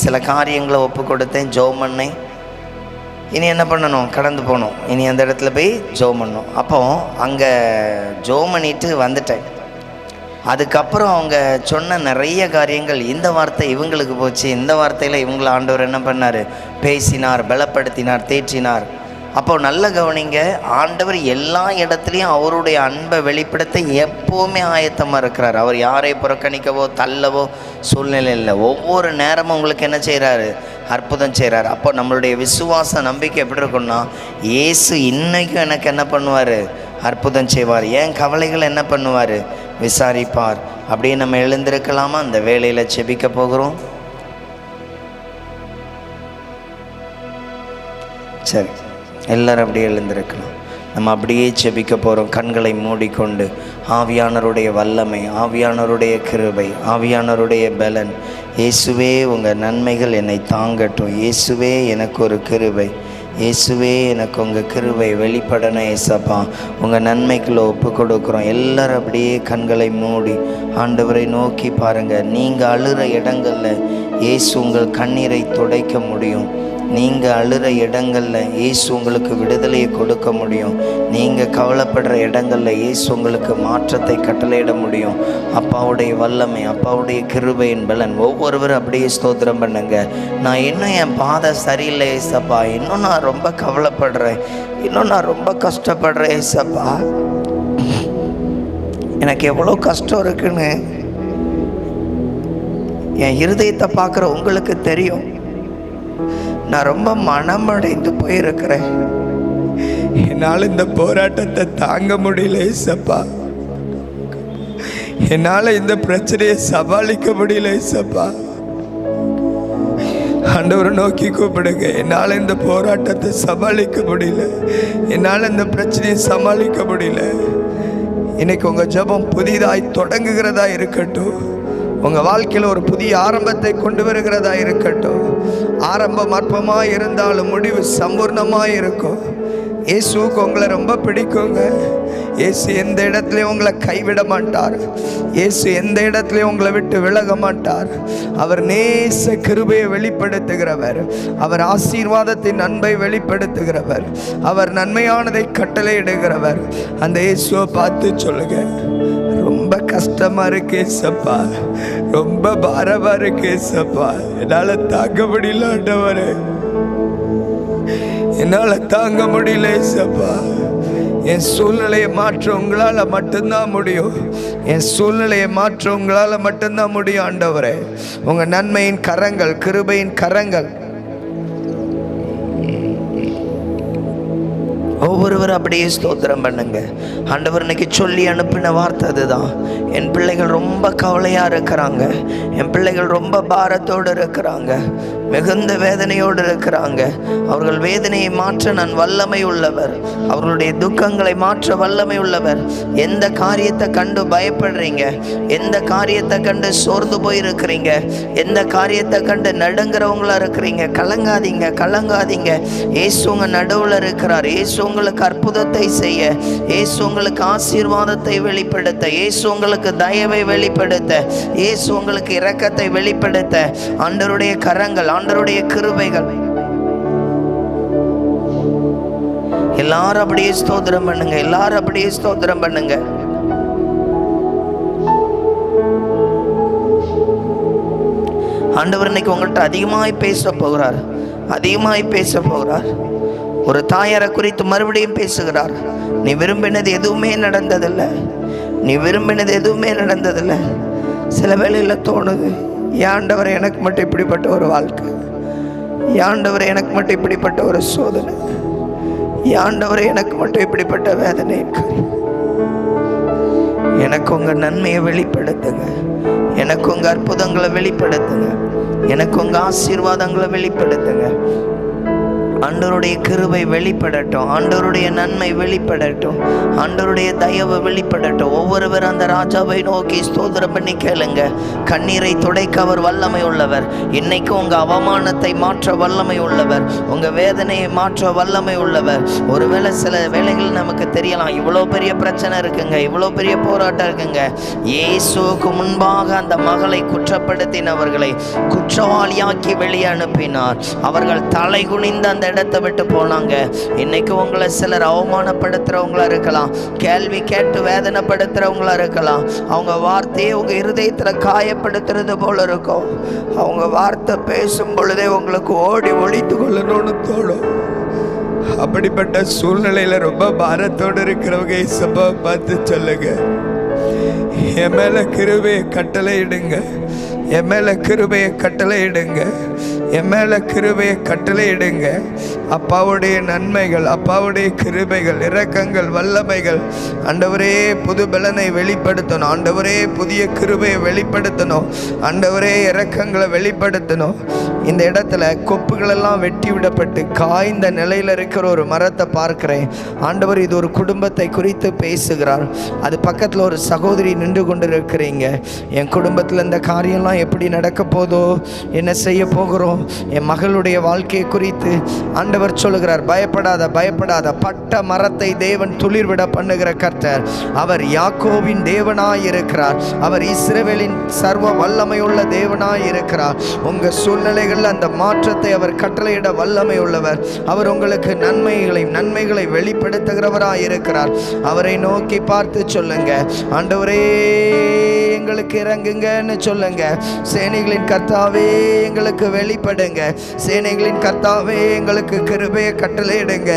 சில காரியங்களை ஒப்பு கொடுத்தேன், ஜெபம் பண்ணேன். இனி என்ன பண்ணணும், கடந்து போகணும், இனி அந்த இடத்துல போய் ஜெபம் பண்ணணும். அப்போது அங்கே ஜெபம் பண்ணிட்டு வந்துட்டேன். அதுக்கப்புறம் அவங்க சொன்ன நிறைய காரியங்கள், இந்த வார்த்தை இவங்களுக்கு போச்சு, இந்த வார்த்தையில் இவங்களை ஆண்டவர் என்ன பண்ணார், பேசினார், பலப்படுத்தினார், தேற்றினார். அப்போ நல்ல கவனிங்க, ஆண்டவர் எல்லா இடத்துலையும் அவருடைய அன்பை வெளிப்படுத்த எப்போவுமே ஆயத்தமாக இருக்கிறார். அவர் யாரை புறக்கணிக்கவோ தள்ளவோ சூழ்நிலை இல்லை. ஒவ்வொரு நேரமும் உங்களுக்கு என்ன செய்கிறாரு, அற்புதம் செய்கிறார். அப்போ நம்மளுடைய விசுவாச நம்பிக்கை எப்படி இருக்குன்னா, இயேசு இன்றைக்கும் எனக்கு என்ன பண்ணுவார், அற்புதம் செய்வார், என் கவலைகள் என்ன பண்ணுவார், விசாரிப்பார். அப்படியே நம்ம எழுந்திருக்கலாமா? அந்த வேலையில் செபிக்க போகிறோம். சரி, எல்லாரும் அப்படியே எழுந்திருக்கலாம். நம்ம அப்படியே செபிக்க போகிறோம், கண்களை மூடிக்கொண்டு. ஆவியானவருடைய வல்லமை, ஆவியானவருடைய கிருபை, ஆவியானவருடைய பலன். இயேசுவே உங்கள் நன்மைகள் என்னை தாங்கட்டும், இயேசுவே எனக்கு ஒரு கிருபை, இயேசுவே எனக்கு உங்கள் கிருபை வெளிப்படணும். ஏசப்பா உங்கள் நன்மைக்குள்ளே ஒப்பு கொடுக்குறோம். எல்லோரும் அப்படியே கண்களை மூடி ஆண்டவரை நோக்கி பாருங்கள். நீங்கள் அழுகிற இடங்களில் இயேசு உங்கள் கண்ணீரை துடைக்க முடியும். நீங்கள் அழுகிற இடங்களில் இயேசு உங்களுக்கு விடுதலையை கொடுக்க முடியும். நீங்கள் கவலைப்படுற இடங்களில் இயேசு உங்களுக்கு மாற்றத்தை கட்டளையிட முடியும். அப்பாவுடைய வல்லமை, அப்பாவுடைய கிருபையின் பலன். ஒவ்வொருவரும் அப்படியே ஸ்தோத்திரம் பண்ணுங்க. நான் இன்னும் என் பாதை சரியில்லை ஏசப்பா, இன்னும் நான் ரொம்ப கவலைப்படுறேன், இன்னும் நான் ரொம்ப கஷ்டப்படுறேன் ஏசப்பா, எனக்கு எவ்வளோ கஷ்டம் இருக்குன்னு என் இருதயத்தை பார்க்குற உங்களுக்கு தெரியும். நான் ரொம்ப மனமடைந்து போயிருக்கிறேன், என்னால் இந்த போராட்டத்தை தாங்க முடியல ஏசப்பா, என்னால் இந்த பிரச்சனையை சமாளிக்க முடியல ஏசப்பா. ஆண்டவரை நோக்கி கூப்பிடுங்க. என்னால் இந்த போராட்டத்தை சமாளிக்க முடியல, என்னால் இந்த பிரச்சனையை சமாளிக்க முடியல. இன்னைக்கு உங்கள் ஜெபம் புதிதாய் தொடங்குகிறதா இருக்கட்டும், உங்கள் வாழ்க்கையில் ஒரு புதிய ஆரம்பத்தை கொண்டு வருகிறதா இருக்கட்டும். ஆரம்பம் அற்பமாக இருந்தாலும் முடிவு சம்பூர்ணமாக இருக்கும். இயேசுவுக்கு உங்களை ரொம்ப பிடிக்குங்க. இயேசு எந்த இடத்துலையும் உங்களை கைவிட மாட்டார். இயேசு எந்த இடத்துலையும் உங்களை விட்டு விலக மாட்டார். அவர் நேச கிருபையை வெளிப்படுத்துகிறவர். அவர் ஆசீர்வாதத்தின் அன்பை வெளிப்படுத்துகிறவர். அவர் நன்மையானதை கட்டளையிடுகிறவர். அந்த இயேசுவை பார்த்து சொல்லுங்க, ரொம்ப கஷ்டமா இருக்கு ஏசப்பா, ரொம்ப பாரமா இருக்கு ஏசப்பா, என்னால தாங்க முடியல ஆண்டவரே, என்னால தாங்க முடியல ஏசப்பா. என் சூழ்நிலையை மாற்ற உங்களால் மட்டும்தான் முடியும். என் சூழ்நிலையை மாற்ற உங்களால் மட்டும்தான் முடியும் ஆண்டவரே. உங்கள் நன்மையின் கரங்கள், கிருபையின் கரங்கள் ஒவ்வொருவரும் அப்படியே ஸ்தோத்திரம் பண்ணுங்க. ஆண்டவர் இன்னைக்கு சொல்லி அனுப்பின வார்த்தை அதுதான். என் பிள்ளைகள் ரொம்ப கவலையாக இருக்கிறாங்க, என் பிள்ளைகள் ரொம்ப பாரத்தோடு இருக்கிறாங்க, மிகுந்த வேதனையோடு இருக்கிறாங்க. அவர்கள் வேதனையை மாற்ற நான் வல்லமை உள்ளவர், அவர்களுடைய துக்கங்களை மாற்ற வல்லமை உள்ளவர். எந்த காரியத்தை கண்டு பயப்படுறீங்க, எந்த காரியத்தை கண்டு சோர்ந்து போயிருக்கிறீங்க, எந்த காரியத்தை கண்டு நடுங்கிறவங்களா இருக்கிறீங்க, கலங்காதீங்க, கலங்காதீங்க. இயேசு உங்க நடுவில் இருக்கிறார். இயேசு உங்களுக்கு அற்புதத்தை செய்ய, இயேசு உங்களுக்கு ஆசீர்வாதத்தை வெளிப்படுத்த, இயேசு உங்களுக்கு தயவை வெளிப்படுத்த, இயேசு உங்களுக்கு இரக்கத்தை வெளிப்படுத்த ஆண்டவருடைய கரங்கள், ஆண்டவருடைய கிருபைகள். எல்லாரும் அப்படியே ஸ்தோத்திரம் பண்ணுங்க, எல்லாரும் அப்படியே ஸ்தோத்திரம் பண்ணுங்க. ஆண்டவர் இன்னைக்கு உங்கள்கிட்ட அதிகமாய் பேச போகிறார், அதிகமாய் பேச போகிறார். ஒரு தாயாரை குறித்து மறுபடியும் பேசுகிறார். நீ விரும்பினது எதுவுமே நடந்ததில்லை, நீ விரும்பினது எதுவுமே நடந்ததில்லை. சில வேளையில் தோணுது, ஆண்டவரை எனக்கு மட்டும் இப்படிப்பட்ட ஒரு வாழ்க்கை, ஆண்டவரை எனக்கு மட்டும் இப்படிப்பட்ட ஒரு சோதனை, ஆண்டவரை எனக்கு மட்டும் இப்படிப்பட்ட வேதனை. எனக்கு உங்கள் நன்மையை வெளிப்படுத்துங்க, எனக்கு உங்கள் அற்புதங்களை வெளிப்படுத்துங்க, எனக்கு உங்கள் ஆசீர்வாதங்களை வெளிப்படுத்துங்க. ஆண்டவருடைய கிருபை வெளிப்படட்டும், ஆண்டவருடைய நன்மை வெளிப்படட்டும், ஆண்டவருடைய தயவு வெளிப்படட்டும். ஒவ்வொருவர் அந்த ராஜாவை நோக்கி ஸ்தோத்திரம் பண்ணி கேளுங்க. கண்ணீரை துடைக்க அவர் வல்லமை உள்ளவர். இன்னைக்கு உங்க அவமானத்தை மாற்ற வல்லமை உள்ளவர், உங்க வேதனையை மாற்ற வல்லமை உள்ளவர். ஒருவேளை சில வேளைகள் நமக்கு தெரியலாம், இவ்வளோ பெரிய பிரச்சனை இருக்குங்க, இவ்வளோ பெரிய போராட்டம் இருக்குங்க. இயேசுவுக்கு முன்பாக அந்த மகளை குற்றப்படுத்தினவர்களை குற்றவாளியாக்கி வெளியே அனுப்பினார். அவர்கள் தலை குனிந்த அந்த இடத்தை விட்டு போனாங்க. இன்னைக்கு உங்களை சிலர் அவமானப்படுத்துறவங்களா இருக்கலாம், கேள்வி கேட்டு வேதனைப்படுத்துறவங்களா இருக்கலாம். அவங்க வார்த்தையை உங்க இருதயத்துல காயப்படுத்துறது போல இருக்கும். அவங்க வார்த்தை பேசும் பொழுதே உங்களுக்கு ஓடி ஒழித்து கொள்ளணும்னு தோணும். அப்படிப்பட்ட சூழ்நிலையில ரொம்ப பாரத்தோடு இருக்கிறவங்க இயேசுவை பார்த்து சொல்லுங்க, என் மேல கிருபையை கட்டளையிடுங்க, என் மேல கிருபையை கட்டளையிடுங்க, என் மேல கிருபையை கட்டளையிடுங்க. அப்பாவுடைய நன்மைகள், அப்பாவுடைய கிருபைகள், இரக்கங்கள், வல்லமைகள் ஆண்டவரே புது பலனை வெளிப்படுத்தணும், ஆண்டவரே புதிய கிருபையை வெளிப்படுத்தணும், ஆண்டவரே இரக்கங்களை வெளிப்படுத்தணும். இந்த இடத்துல கொப்புகளெல்லாம் வெட்டி விடப்பட்டு காய்ந்த நிலையில் இருக்கிற ஒரு மரத்தை பார்க்கிறேன். ஆண்டவர் இது ஒரு குடும்பத்தை குறித்து பேசுகிறார். அது பக்கத்தில் ஒரு சகோதரி நின்று கொண்டு இருக்கிறீங்க. என் குடும்பத்தில் இந்த காரியம்லாம் எப்படி நடக்க போதோ, என்ன செய்ய போகிறோம், என் மகளுடைய வாழ்க்கையை குறித்து ஆண்டவர் சொல்லுகிறார், பயப்படாத, பயப்படாத. பட்ட மரத்தை தேவன் துளிர்விட பண்ணுகிற கர்த்தர். அவர் யாக்கோபின் தேவனாய் இருக்கிறார், அவர் இஸ்ரவேலின் சர்வ வல்லமையுள்ள தேவனாய் இருக்கிறார். உங்க சூழ்நிலைகள் அந்த மாற்றத்தை அவர் கட்டளையிட வல்லமை உள்ளவர். அவர் உங்களுக்கு நன்மைகளை வெளிப்படுத்துகிறவராய் இருக்கிறார். அவரை நோக்கி பார்த்து சொல்லுங்க, ஆண்டவரே எங்களுக்கு இறங்குங்கன்னு சொல்லுங்க. சேனைகளின் கர்த்தாவே எங்களுக்கு வெளிப்படுங்க, சேனைகளின் கர்த்தாவே எங்களுக்கு கிருபையை கட்டளையிடுங்க.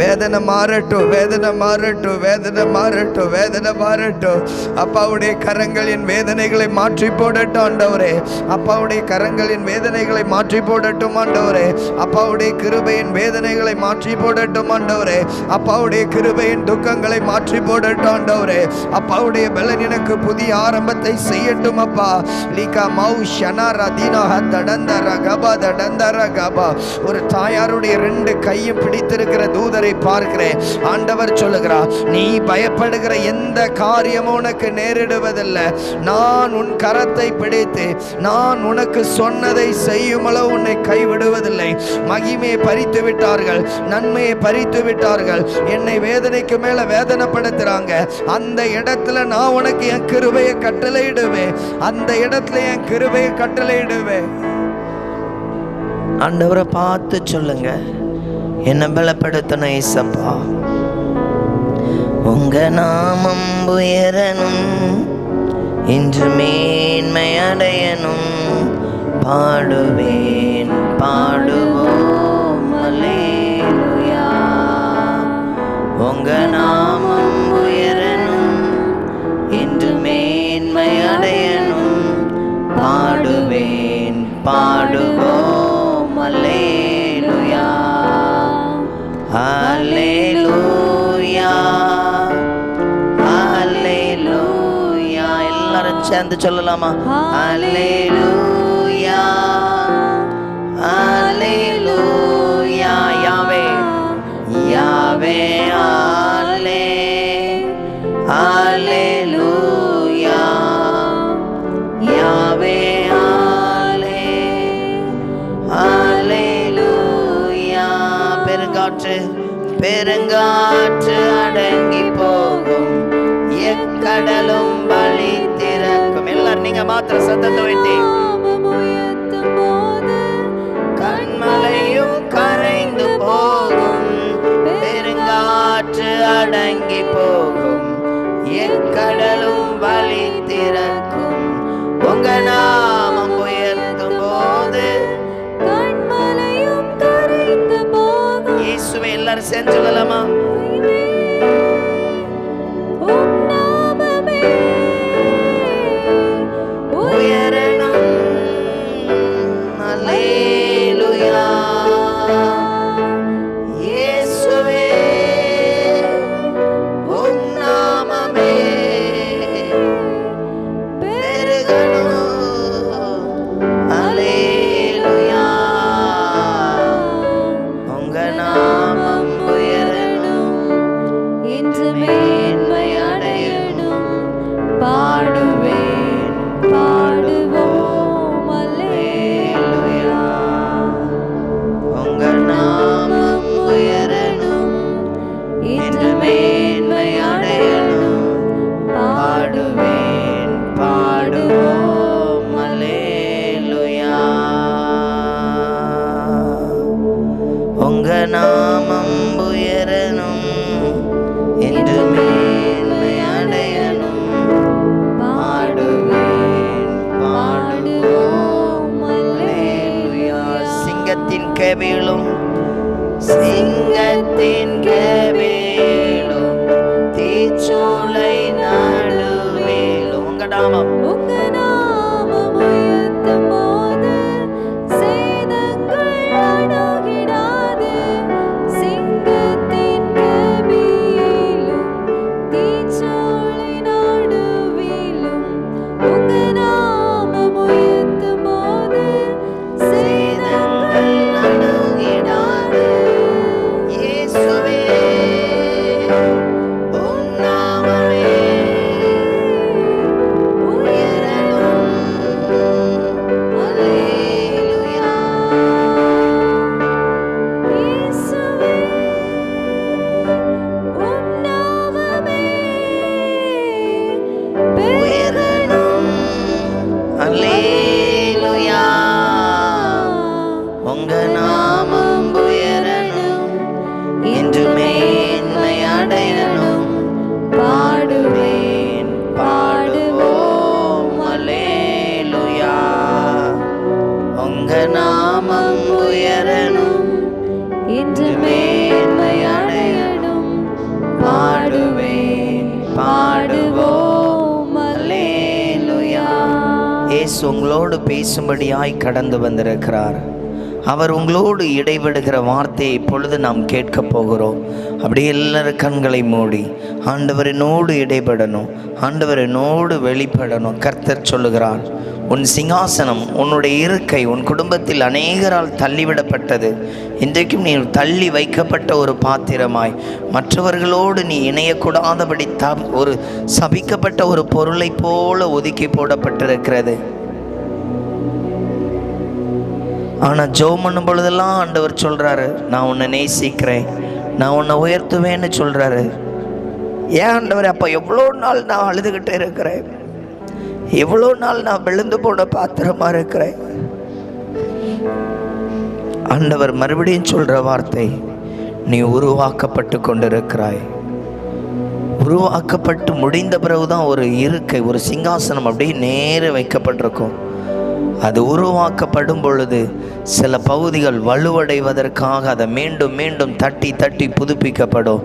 வேதனை மாறட்டும், வேதனை மாறட்டும், வேதனை மாறட்டும், வேதனை மாறட்டும். அப்பாவுடைய கரங்களின் வேதனைகளை மாற்றி போடட்டும் ஆண்டவரே, அப்பாவுடைய கரங்களின் வேதனைகளை மாற்றி போடட்டும் ஆண்டவரே, அப்பாவுடைய கிருபையின் வேதனைகளை மாற்றி போடட்டும் ஆண்டவரே, அப்பாவுடைய கிருபையின் துக்கங்களை மாற்றி போடட்டும் ஆண்டவரே. அப்பாவுடைய பலன் எனக்கு புதிய ஆரம்பத்தை அற்புதத்தை செய்யட்டும் அப்பா. லிகா மௌ ஷனாரா தீனோ ஹத்தடந்தர கபா தடந்தர கபா. ஒரு தாயாருடைய 2 கையும் பிடித்திருக்கிற தூதரை பார்க்கிறேன். ஆண்டவர் சொல்லுகிறார், நீ பயப்படுகிற எந்த காரியமும் உனக்கு நேரிடுவதில்லை. நான் உன் கரத்தை பிடித்து நான் உனக்கு சொன்னதை செய்யும் அளவு உன்னை கைவிடுவதில்லை. மகிமையை பறித்து விட்டார்கள், நன்மையை பறித்து விட்டார்கள், என்னை வேதனைக்கு மேல வேதனைப்படுத்துறாங்க. அந்த இடத்துல நான் உனக்கு என் கிருபையை கட்டளையிடுவேன். அந்த இடத்துல என் கிருபையை கட்டளையிடுவேன். ஆண்டவரை பார்த்து சொல்லுங்க, என்ன பலப்படுத்தணும் ஏசப்பா. உங்க நாமம் உயரணும், இன்று மேன்மை அடையணும். பாடுவேன் பாடுவோம் அல்லேலூயா. உங்க நாமம் உயரணும், இன்று மேன்மை அடையணும். பாடுவேன் பாடுவோம் அல்லேலூயா. அல்லேலூயா அல்லேலூயா. எல்லாரும் சேர்ந்து சொல்லலாமா? அல்லேலூயா அல்லேலூயா. யாவே யாவே அல்லே அல்லேலூயா. யாவே அல்லே அல்லேலூயா. பெருங்காற்று பெருங்காற்று அடங்கி போகும், எக்கடலும் வழி திறக்கும். எல்லாரும் நீங்க மாத்திர சத்தத்தை வைத்தே. கண்மலையும் கரைந்து போகும், பெருங்காற்று அடங்கி போகும், எக்கடலும் வழி திறக்கும். உங்க நாமம் உயர்த்தும் போது கண்மலையும் கரைந்து போகும். இயேசுவே எல்லாரும் சேர்ந்து சொல்லலாமா? கேபிலும் சிங்கத்தின் கேபிலும் தீச்சூளை நடுவிலும் உங்க நாமம் உயர்த்தும் போது சேதங்கள் அணுகிடாது. சிங்கத்தின் கேபிலும் தீச்சூளை நடுவிலும் உங்க நாமம் உயர்த்தும் போது சேதங்கள் அணுகிடாது. இயேசுவே உம் நாமமே உயரணும். அல்லேலூயா. இயேசுவே உம் நாமமே உயரணும். அல்லேலூயா. உங்க நாமம் உயரணும், என்று மேன்மை அடையணும். பாடுவேன் பாடுவோம் அல்லேலூயா. உங்க நாமம் உயரணும், என்று மேன்மை அடையணும். பாடுவேன் பாடுவோம் அல்லேலூயா. இயேசு உங்களோடு பேசும்படியாய் கடந்து வந்திருக்கிறார். அவர் உங்களோடு இடைபடுகிற வார்த்தையை இப்பொழுது நாம் கேட்க போகிறோம். அப்படியே எல்லாரும் கண்களை மூடி ஆண்டவர் என்னோடு இடைபடணும், ஆண்டவர் என்னோடு வெளிப்படணும். கர்த்தர் சொல்லுகிறார், உன் சிங்காசனம், உன்னுடைய இருக்கை உன் குடும்பத்தில் அநேகரால் தள்ளிவிடப்பட்டது. இன்றைக்கும் நீ தள்ளி வைக்கப்பட்ட ஒரு பாத்திரமாய், மற்றவர்களோடு நீ இணையக்கூடாதபடி ஒரு சபிக்கப்பட்ட ஒரு பொருளை போல ஒதுக்கி போடப்பட்டிருக்கிறது. ஆனால் ஜெபம் பண்ணும் பொழுதெல்லாம் ஆண்டவர் சொல்கிறாரு, நான் உன்னை நேசிக்கிறேன், நான் உன்னை உயர்த்துவேன்னு சொல்கிறாரு. ஏன் ஆண்டவர், அப்போ எவ்வளோ நாள் நான் அழுதுகிட்டே இருக்கிறேன், எவ்வளோ நாள் நான் விழுந்து போன பாத்திரமா இருக்கிறேன். ஆண்டவர் மறுபடியும் சொல்கிற வார்த்தை, நீ உருவாக்கப்பட்டு கொண்டிருக்கிறாய். உருவாக்கப்பட்டு முடிந்த பிறகுதான் ஒரு இருக்கை, ஒரு சிங்காசனம் அப்படியே நேர வைக்கப்பட்டிருக்கும். அது உருவாக்கப்படும் பொழுது சில பகுதிகள் வலுவடைவதற்காக அதை மீண்டும் மீண்டும் தட்டி தட்டி புதுப்பிக்கப்படும்.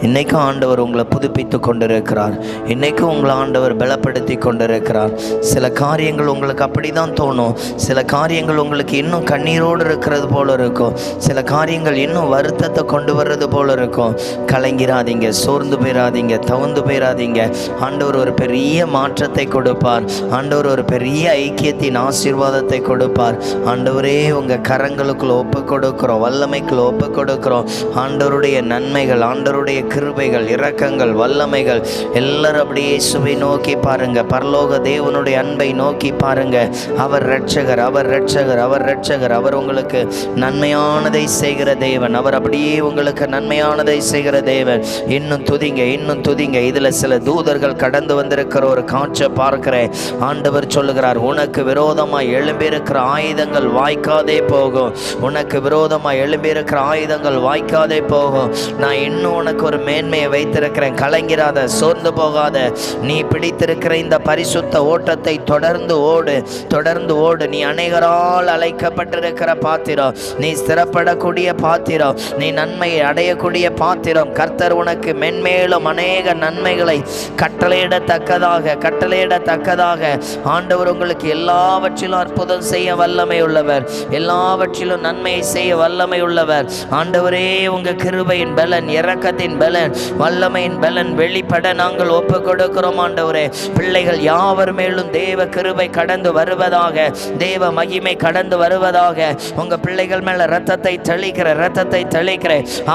இன்றைக்கும் ஆண்டவர் உங்களை புதுப்பித்து கொண்டிருக்கிறார். இன்றைக்கும் உங்களை ஆண்டவர் பலப்படுத்தி கொண்டிருக்கிறார். சில காரியங்கள் உங்களுக்கு அப்படி தான் தோணும். சில காரியங்கள் உங்களுக்கு இன்னும் கண்ணீரோடு இருக்கிறது போல இருக்கும். சில காரியங்கள் இன்னும் வருத்தத்தை கொண்டு வர்றது போல இருக்கும். கலங்கிராதீங்க, சோர்ந்து போயிடாதீங்க, தவந்து போயிடாதீங்க. ஆண்டவர் ஒரு பெரிய மாற்றத்தை கொடுப்பார். ஆண்டவர் ஒரு பெரிய ஐக்கியத்தின் ஆசீர்வாதத்தை கொடுப்பார். ஆண்டவரே, உங்கள் கரங்களுக்குள்ள ஒப்பு கொடுக்கிறோம், வல்லமைக்குள்ள ஒப்பு கொடுக்கிறோம். ஆண்டவருடைய நன்மைகள், ஆண்டவருடைய கிருபைகள், இரக்கங்கள், வல்லமைகள் எல்லாரும் அப்படியே இயேசுவை நோக்கி பாருங்க. பரலோக தேவனுடைய அன்பை நோக்கி பாருங்க. அவர் இரட்சகர், அவர் இரட்சகர், அவர் இரட்சகர். அவர் உங்களுக்கு நன்மையானதை செய்கிற தேவன். அவர் அப்படியே உங்களுக்கு நன்மையானதை செய்கிற தேவன். இன்னும் துதிங்க, இன்னும் துதிங்க. இதுல சில தூதர்கள் கடந்து வந்திருக்கிற ஒரு காட்சியை பார்க்கிறேன். ஆண்டவர் சொல்லுகிறார், உனக்கு விரோதமாய் எழும்பியிருக்கிற ஆயுதங்கள் வாய்க்காதே போகும். உனக்கு விரோதமாய் எழும்பியிருக்கிற ஆயுதங்கள் வாய்க்காதே போகும். நான் இன்னும் உனக்கு ஒரு மேன்மையை வைத்திருக்கிறேன். கலங்கிறாத, சோர்ந்து போகாத. நீ பிடித்திருக்கிற இந்த பரிசுத்த ஓட்டத்தை தொடர்ந்து ஓடு, தொடர்ந்து ஓடு. நீ அநேகரால் அழைக்கப்பட்டிருக்கிற பாத்திரம், நீ ஸ்திரப்படக்கூடிய பாத்திரம், நீ நன்மையை அடையக்கூடிய பாத்திரம். கர்த்தர் உனக்கு மென்மேலும் அநேக நன்மைகளை கட்டளையிடத்தக்கதாக ஆண்டவர் உங்களுக்கு எல்லாவற்றிலும் அற்புதம் செய்ய வல்லமை உள்ளவர், எல்லாவற்றிலும் நன்மையை செய்ய வல்லமை உள்ளவர். ஆண்டவரே, உங்க கிருபையின் பலன், இரக்கத்தின் பலன், வல்லமையின் பலன் வெளிப்பட நாங்கள் ஒப்பு கொடுக்கிறோம். ஆண்டவரே, பிள்ளைகள் யாவர் மேலும் தேவ கிருபை கடந்து வருவதாக, தேவ மகிமை கடந்து வருவதாக. உங்க பிள்ளைகள் மேல ரத்தத்தை தெளிக்கிற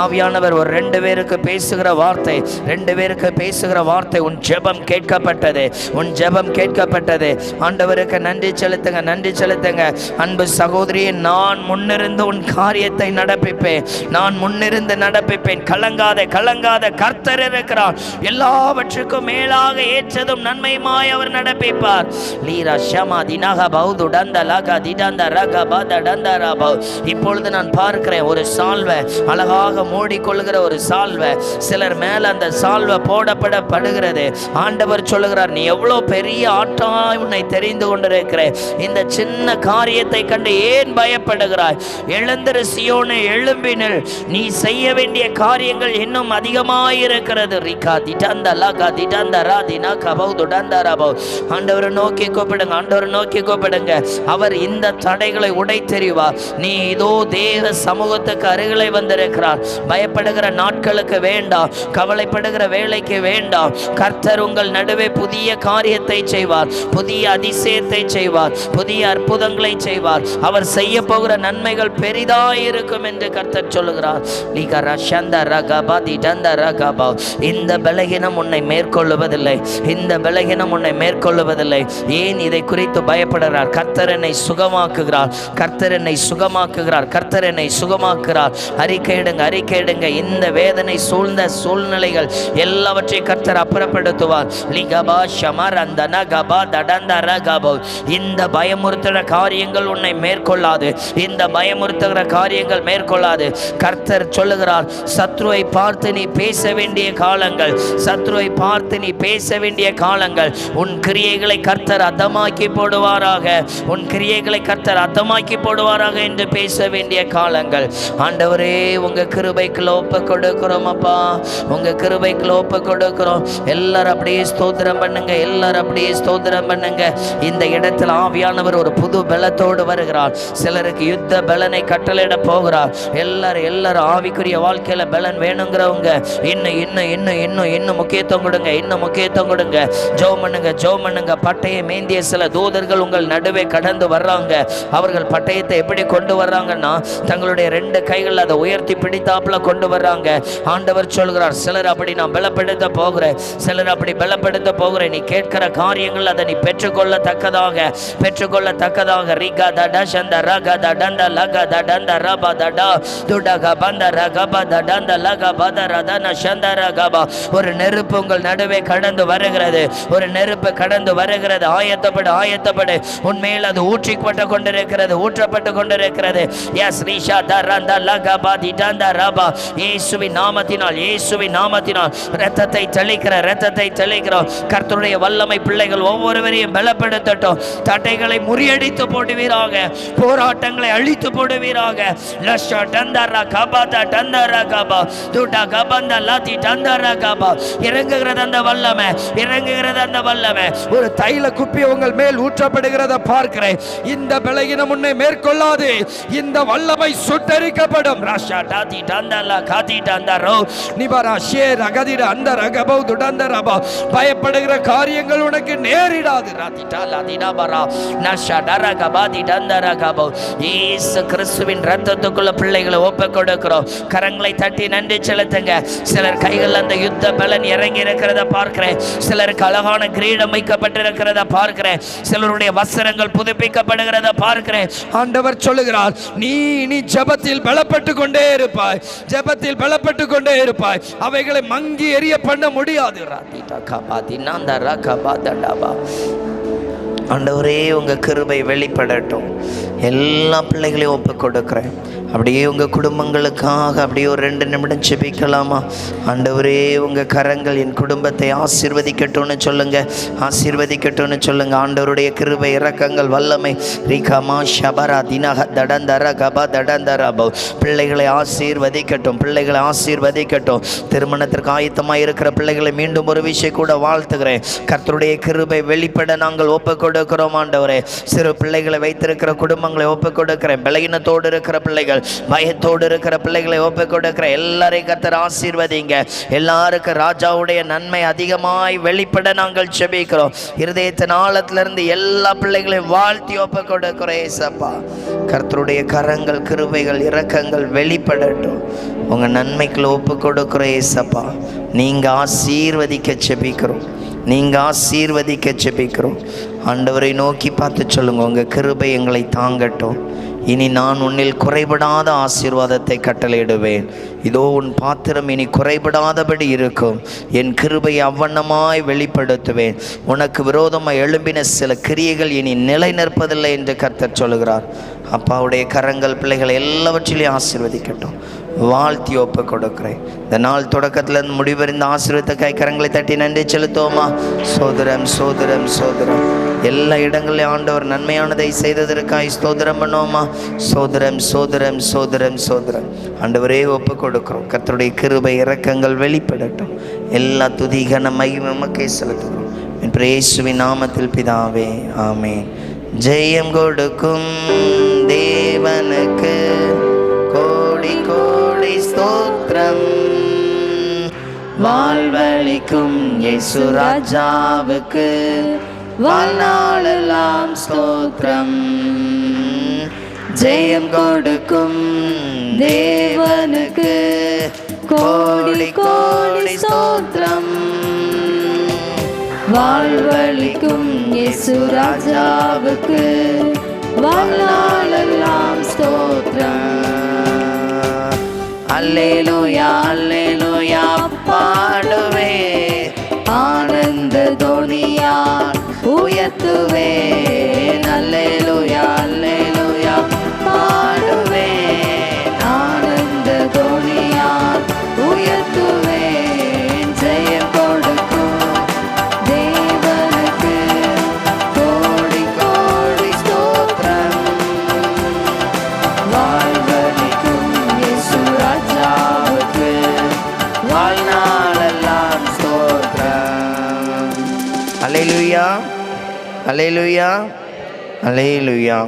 ஆவியானவர் ஒரு 2 பேருக்கு பேசுகிற வார்த்தை, 2 பேருக்கு பேசுகிற வார்த்தை. உன் ஜெபம் கேட்கப்பட்டது, உன் ஜெபம் கேட்கப்பட்டது. ஆண்டவருக்கு நன்றி செலுத்துங்க, நன்றி செலுத்துங்க. அன்பு சகோதரியே, நான் முன்னிருந்து உன் காரியத்தை நடப்பிப்பேன், நான் முன்னிருந்து நடப்பிப்பேன். கலங்காத, கர்த்தர் இருக்கிறார். எல்லாவற்றுக்கும் மேலாக ஏற்றதும் நன்மையுமாய் அவர் நடப்பிப்பார். லீரா ஷமா தினக பௌது டந்த லக திடந்த ரக பத டந்த ரபௌ. இப்பொழுது நான் பார்க்கிறேன் ஒரு சால்வை, அழகாக மூடிக்கொள்கிற ஒரு சால்வை. சிலர் மேல அந்த சால்வை போடப்படுகிறது. ஆண்டவர் சொல்லுகிறார், நீ எவ்வளோ பெரிய ஆட்டாய் உன்னை தெரிந்து கொண்டிருக்கிற, இந்த சின்ன காரியத்தை கண்டு ஏன் பயப்படுகிறாய்? எழுந்திரு சியோனே, எழும்பினில், நீ செய்ய வேண்டிய காரியங்கள் இன்னும் அதிகமாயிருக்கிறது. ரிகா திடந்த லகா திடந்த ராதினா கபௌ துடந்த ரபௌ. ஆண்டவரை நோக்கி கூப்பிடுங்க, ஆண்டவரை நோக்கி கூப்பிடுங்க. அவர் இந்த தடைகளை உடைத்தெறிவார். நீ இதோ தேவ சமூகத்துக்கு அருகிலே வந்திருக்கிறார். பயப்படுகிற நாட்களுக்கு வேண்டாம், கவலைப்படுகிற வேலைக்கு வேண்டாம். கர்த்தர் உங்கள் நடுவே புதிய காரியத்தை செய்வார், புதிய அதிசயத்தை செய்வார், புதிய அற்புதங்களை செய்வார். அவர் செய்ய போகிற நன்மைகள் பெரிதாயிருக்கும் என்று கர்த்தர் சொல்லுகிறார். இந்த பலகீனம் உன்னை மேற்கொள்ளுவதில்லை, இந்த பலகீனம் உன்னை மேற்கொள்ளுவதில்லை. ஏன் இதை குறித்து பயப்படுகிறார்? கர்த்தர் என்னை சுகமாக்குகிறார், கர்த்தர் என்னை சுகமாக்குகிறார், கர்த்தர் என்னை சுகமாக்குகிறார். அறிக்கையிடுங்க. இந்த வேதனை சூழ்ந்த சூழ்நிலைகள் எல்லாவற்றையும் கர்த்தர் அப்புறப்படுத்துவார். இந்த பயமுறுத்துகிற காரியங்கள் உன்னை மேற்கொள்ளாது, இந்த பயமுறுத்துகிற காரியங்கள் மேற்கொள்ளாது. கர்த்தர் சொல்லுகிறார், சத்ருவை பார்த்து நீ பேச வேண்டிய காலங்கள், சத்ருவை பார்த்து நீ பேச வேண்டிய காலங்கள். உன் கிரியைகளை கர்த்தர் அதமாக்கி போடுவாராக, உன் கிரியைகளை கர்த்தர் அதமாக்கி போடுவாராக என்று பேச வேண்டிய காலங்கள். ஆண்டவரே, உங்க கிருபைக்குள்ள ஒப்பு கொடுக்கிறோம் அப்பா, உங்க கிருபைக்குள்ள ஒப்பு கொடுக்கிறோம். எல்லாரும் அப்படியே ஸ்தோத்திரம் பண்ணுங்க, எல்லாரும் அப்படியே ஸ்தோத்திரம் பண்ணுங்க. இந்த இடத்துல ஆவியான ஆவியானவர் ஒரு புது பலத்தோடு வருகிறார். சிலருக்கு யுத்த பலனை கட்டளையிட போகிறார். எல்லாரும் ஆவிக்குரிய வாழ்க்கையில பலன் வேணுங்கிறவங்க இன்னும் முக்கியத்துவம் கொடுங்க. இன்னும் முக்கியத்துவம் கொடுங்க. ஜெபம் பண்ணுங்க. பட்டயை மேந்திய சில தூதர்கள் உங்கள் நடுவே கடந்து வர்றாங்க. அவர்கள் பட்டயத்தை எப்படி கொண்டு வர்றாங்கன்னா தங்களுடைய 2 கைகள் அதை உயர்த்தி பிடித்தாப்புல கொண்டு வர்றாங்க. ஆண்டவர் சொல்கிறார், சிலர் அப்படி நான் பலப்படுத்த போகிறேன், சிலர் அப்படி பலப்படுத்த போகிறேன். நீ கேட்கிற காரியங்கள் அதை நீ பெற்றுக்கொள்ளத்தக்கதாக ரிகா தட சந்த ரக தடந்த லக தடந்த ரப தட துடக பந்த ரக பத டந்த லக பத ரதன சந்த ரகபா. ஒரு நெருப்பு உங்கள் நடுவே கடந்து வருகிறது. ஒரு நெருப்பு கடந்து வருகிறது. ஆயத்தப்படு. உன்மேல் அது ஊற்றப்பட்டு கொண்டிருக்கிறது. எஸ் ரிஷா தரந்த லகபா திடந்த ரபா. இயேசுவின் நாமத்தினால் இரத்தத்தை தெளிக்கிறோம். கர்த்தருடைய வல்லமை பிள்ளைகள் ஒவ்வொருவரையும் பலப்படுத்தட்டும். தட்டைகளை முறியடித்து போடுவீராக. போராட்டங்களை அழித்து போடுவீராக. லஷா டந்தரா கபாதா டந்தரா கபா துடா கபந்த லாதி டந்தரா கபா. இறங்குகிறது அந்த வல்லமை. ஒரு தைல குப்பி உங்கள் மேல் ஊற்றப்படுகிறத பார்க்கிறேன். இந்த பலகீனம் உன்னை மேற்கொள்ளாது. இந்த வல்லமை சுட்டரிக்கப்படும். ரஷா டாதி டந்தலா காதி டந்தரோ நிபரா ஷே ரகதிட அந்த ரகபோ துடந்தரபா. பயப்படுகிற காரியங்கள் உனக்கு நேரிடாது. ராதிடா லாதிடா பரா நஷா டரகபாதி டந்தரகபோ. இயேசு கிறிஸ்துவின் இரத்தத்துக்குள்ள பிள்ளைகளை ஒப்புக் கொடுக்கிறோம். கரங்களை தட்டி நன்றி செலுத்துங்க. சிலர் கைகள் அந்த யுத்த பலன் இறங்கி இருக்கிறத பார்க்கிறேன். சிலருக்கு அழகான கிரீடம் வைக்கப்பட்டிருக்கிறத பார்க்கிறேன். சிலருடைய வஸ்திரங்கள் புதுப்பிக்கப்படுகிறத பார்க்கிறேன். ஆண்டவர் சொல்லுகிறார், நீ ஜெபத்தில் பலப்பட்டு கொண்டே இருப்பாய். அவைகளை மங்கி எரிய பண்ண முடியாது. ஆண்டவரே, உங்க கிருபை வெளிப்படட்டும். எல்லா பிள்ளைகளையும் ஒப்புக் கொடுக்கிறேன். அப்படியே உங்கள் குடும்பங்களுக்காக அப்படியே ஒரு 2 நிமிடம் ஜெபிக்கலாமா? ஆண்டவரே, உங்கள் கரங்கள் என் குடும்பத்தை ஆசீர்வதிக்கட்டும்னு சொல்லுங்க. ஆண்டவருடைய கிருபை, இரக்கங்கள், வல்லமை ரிகமா ஷபரா தினக தடந்தர கபா தடந்தரபோ பிள்ளைகளை ஆசீர்வதிக்கட்டும். திருமணத்திற்கு ஆயத்தமாக இருக்கிற பிள்ளைகளை மீண்டும் ஒரு விஷயம் கூட வாழ்த்துகிறேன். கர்த்தருடைய கிருபை வெளிப்பட நாங்கள் ஒப்புக் கொடுக்கிறோம். ஆண்டவரே, சிறு பிள்ளைகளை வைத்திருக்கிற குடும்பங்களை ஒப்புக் கொடுக்கிறேன். பலகீனத்தோடு இருக்கிற பிள்ளைகள், பயத்தோடு இருக்கிற பிள்ளைகளை ஒப்புக் கொடுக்கிற எல்லாரையும் கர்த்தர் ஆசீர்வதிங்க. எல்லாருக்கும் ராஜாவுடைய நன்மை அதிகமாய் வெளிப்பட நாங்கள் ஜெபிக்கிறோம். இருதயத்தின் ஆழத்திலிருந்து எல்லா பிள்ளைகளையும் வாழ்த்தி ஒப்புக் கொடுக்கிறோம். ஏசப்பா, கர்த்தருடைய கரங்கள், கிருபைகள், இரக்கங்கள் வெளிப்படட்டும். உங்க நன்மைக்குள்ள ஒப்புக் கொடுக்கிறோம். ஏசப்பா, நீங்க ஆசீர்வதிக்க ஜெபிக்கிறோம். ஆண்டவரை நோக்கி பார்த்து சொல்லுங்க, உங்க கிருபை எங்களை தாங்கட்டும். இனி நான் உன்னில் குறைபடாத ஆசீர்வாதத்தை கட்டளையிடுவேன். இதோ உன் பாத்திரம் இனி குறைபடாதபடி இருக்கும். என் கிருபை அவ்வண்ணமாய் வெளிப்படுத்துவேன். உனக்கு விரோதமாக எழும்பின சில கிரியைகள் இனி நிலை நிற்பதில்லை என்று கர்த்தர் சொல்லுகிறார். அப்பாவுடைய கரங்கள் பிள்ளைகளை எல்லாவற்றிலையும் ஆசீர்வதிக்கட்டும். வாழ்த்தி ஒப்புக் கொடுக்கிறேன். இந்த நாள் தொடக்கத்திலிருந்து முடிவறிந்த ஆசீர்வாதத்துக்காய் கரங்களை தட்டி நன்றி செலுத்துவோமா? சோதரம் எல்லா இடங்களிலும் ஆண்டவர் நன்மையானதை செய்ததற்காய் ஸ்தோத்திரம் பண்ணுவோமா? சோதரம் ஆண்டவரே, ஒப்புக் கொடுக்கிறோம். கர்த்தருடைய கிருபை, இரக்கங்கள் வெளிப்படட்டும். எல்லா துதிகன மகிமையுமக்கே செலுத்துகிறோம். இயேசுவின் நாமத்தில் பிதாவே, ஆமென். ஜெயம் கொடுக்கும் தேவனுக்கு கோடி கோடி ஸ்தோத்திரம். வாழ்வளிக்கும் இயேசு ராஜாவுக்கு வாழ்நாளெல்லாம் ஸ்தோத்திரம். ஜெயம் கொடுக்கும் தேவனுக்கு கோடி கோடி ஸ்தோத்திரம். வாழ்வளிக்கும் இயேசு ராஜாவுக்கு வாழ்நாளெல்லாம் ஸ்தோத்திரம். அல்லேலூயா அல்லேலூயா பாடுவே, ஆனந்த தோனியால் உயர்த்துவேன். அல்லேலூயா அல்லேலூயா பாடுவேன், ஆனந்த தோனியால் உயர்த்துவேன். ஜெயம் கொடுக்கும் தேவனுக்கு கோடி கோடி ஸ்தோத்திரம். வாழ்வளிக்கும் இயேசு ராஜாவுக்கு வாழ்நாளெல்லாம் ஸ்தோத்திரம். அல்லேலூயா அல்லேலூயா அல்லேலூயா.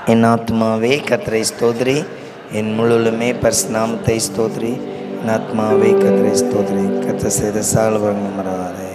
என் ஆத்மாவே கர்த்தரை ஸ்தோத்திரி, என் முழுவலுமே பரிசுத்த நாமத்தை ஸ்தோத்திரி. என் ஆத்மாவே கர்த்தரை ஸ்தோத்திரி. கர்த்தர் செய்த சகல உபகாரங்களையும் மறவாதே.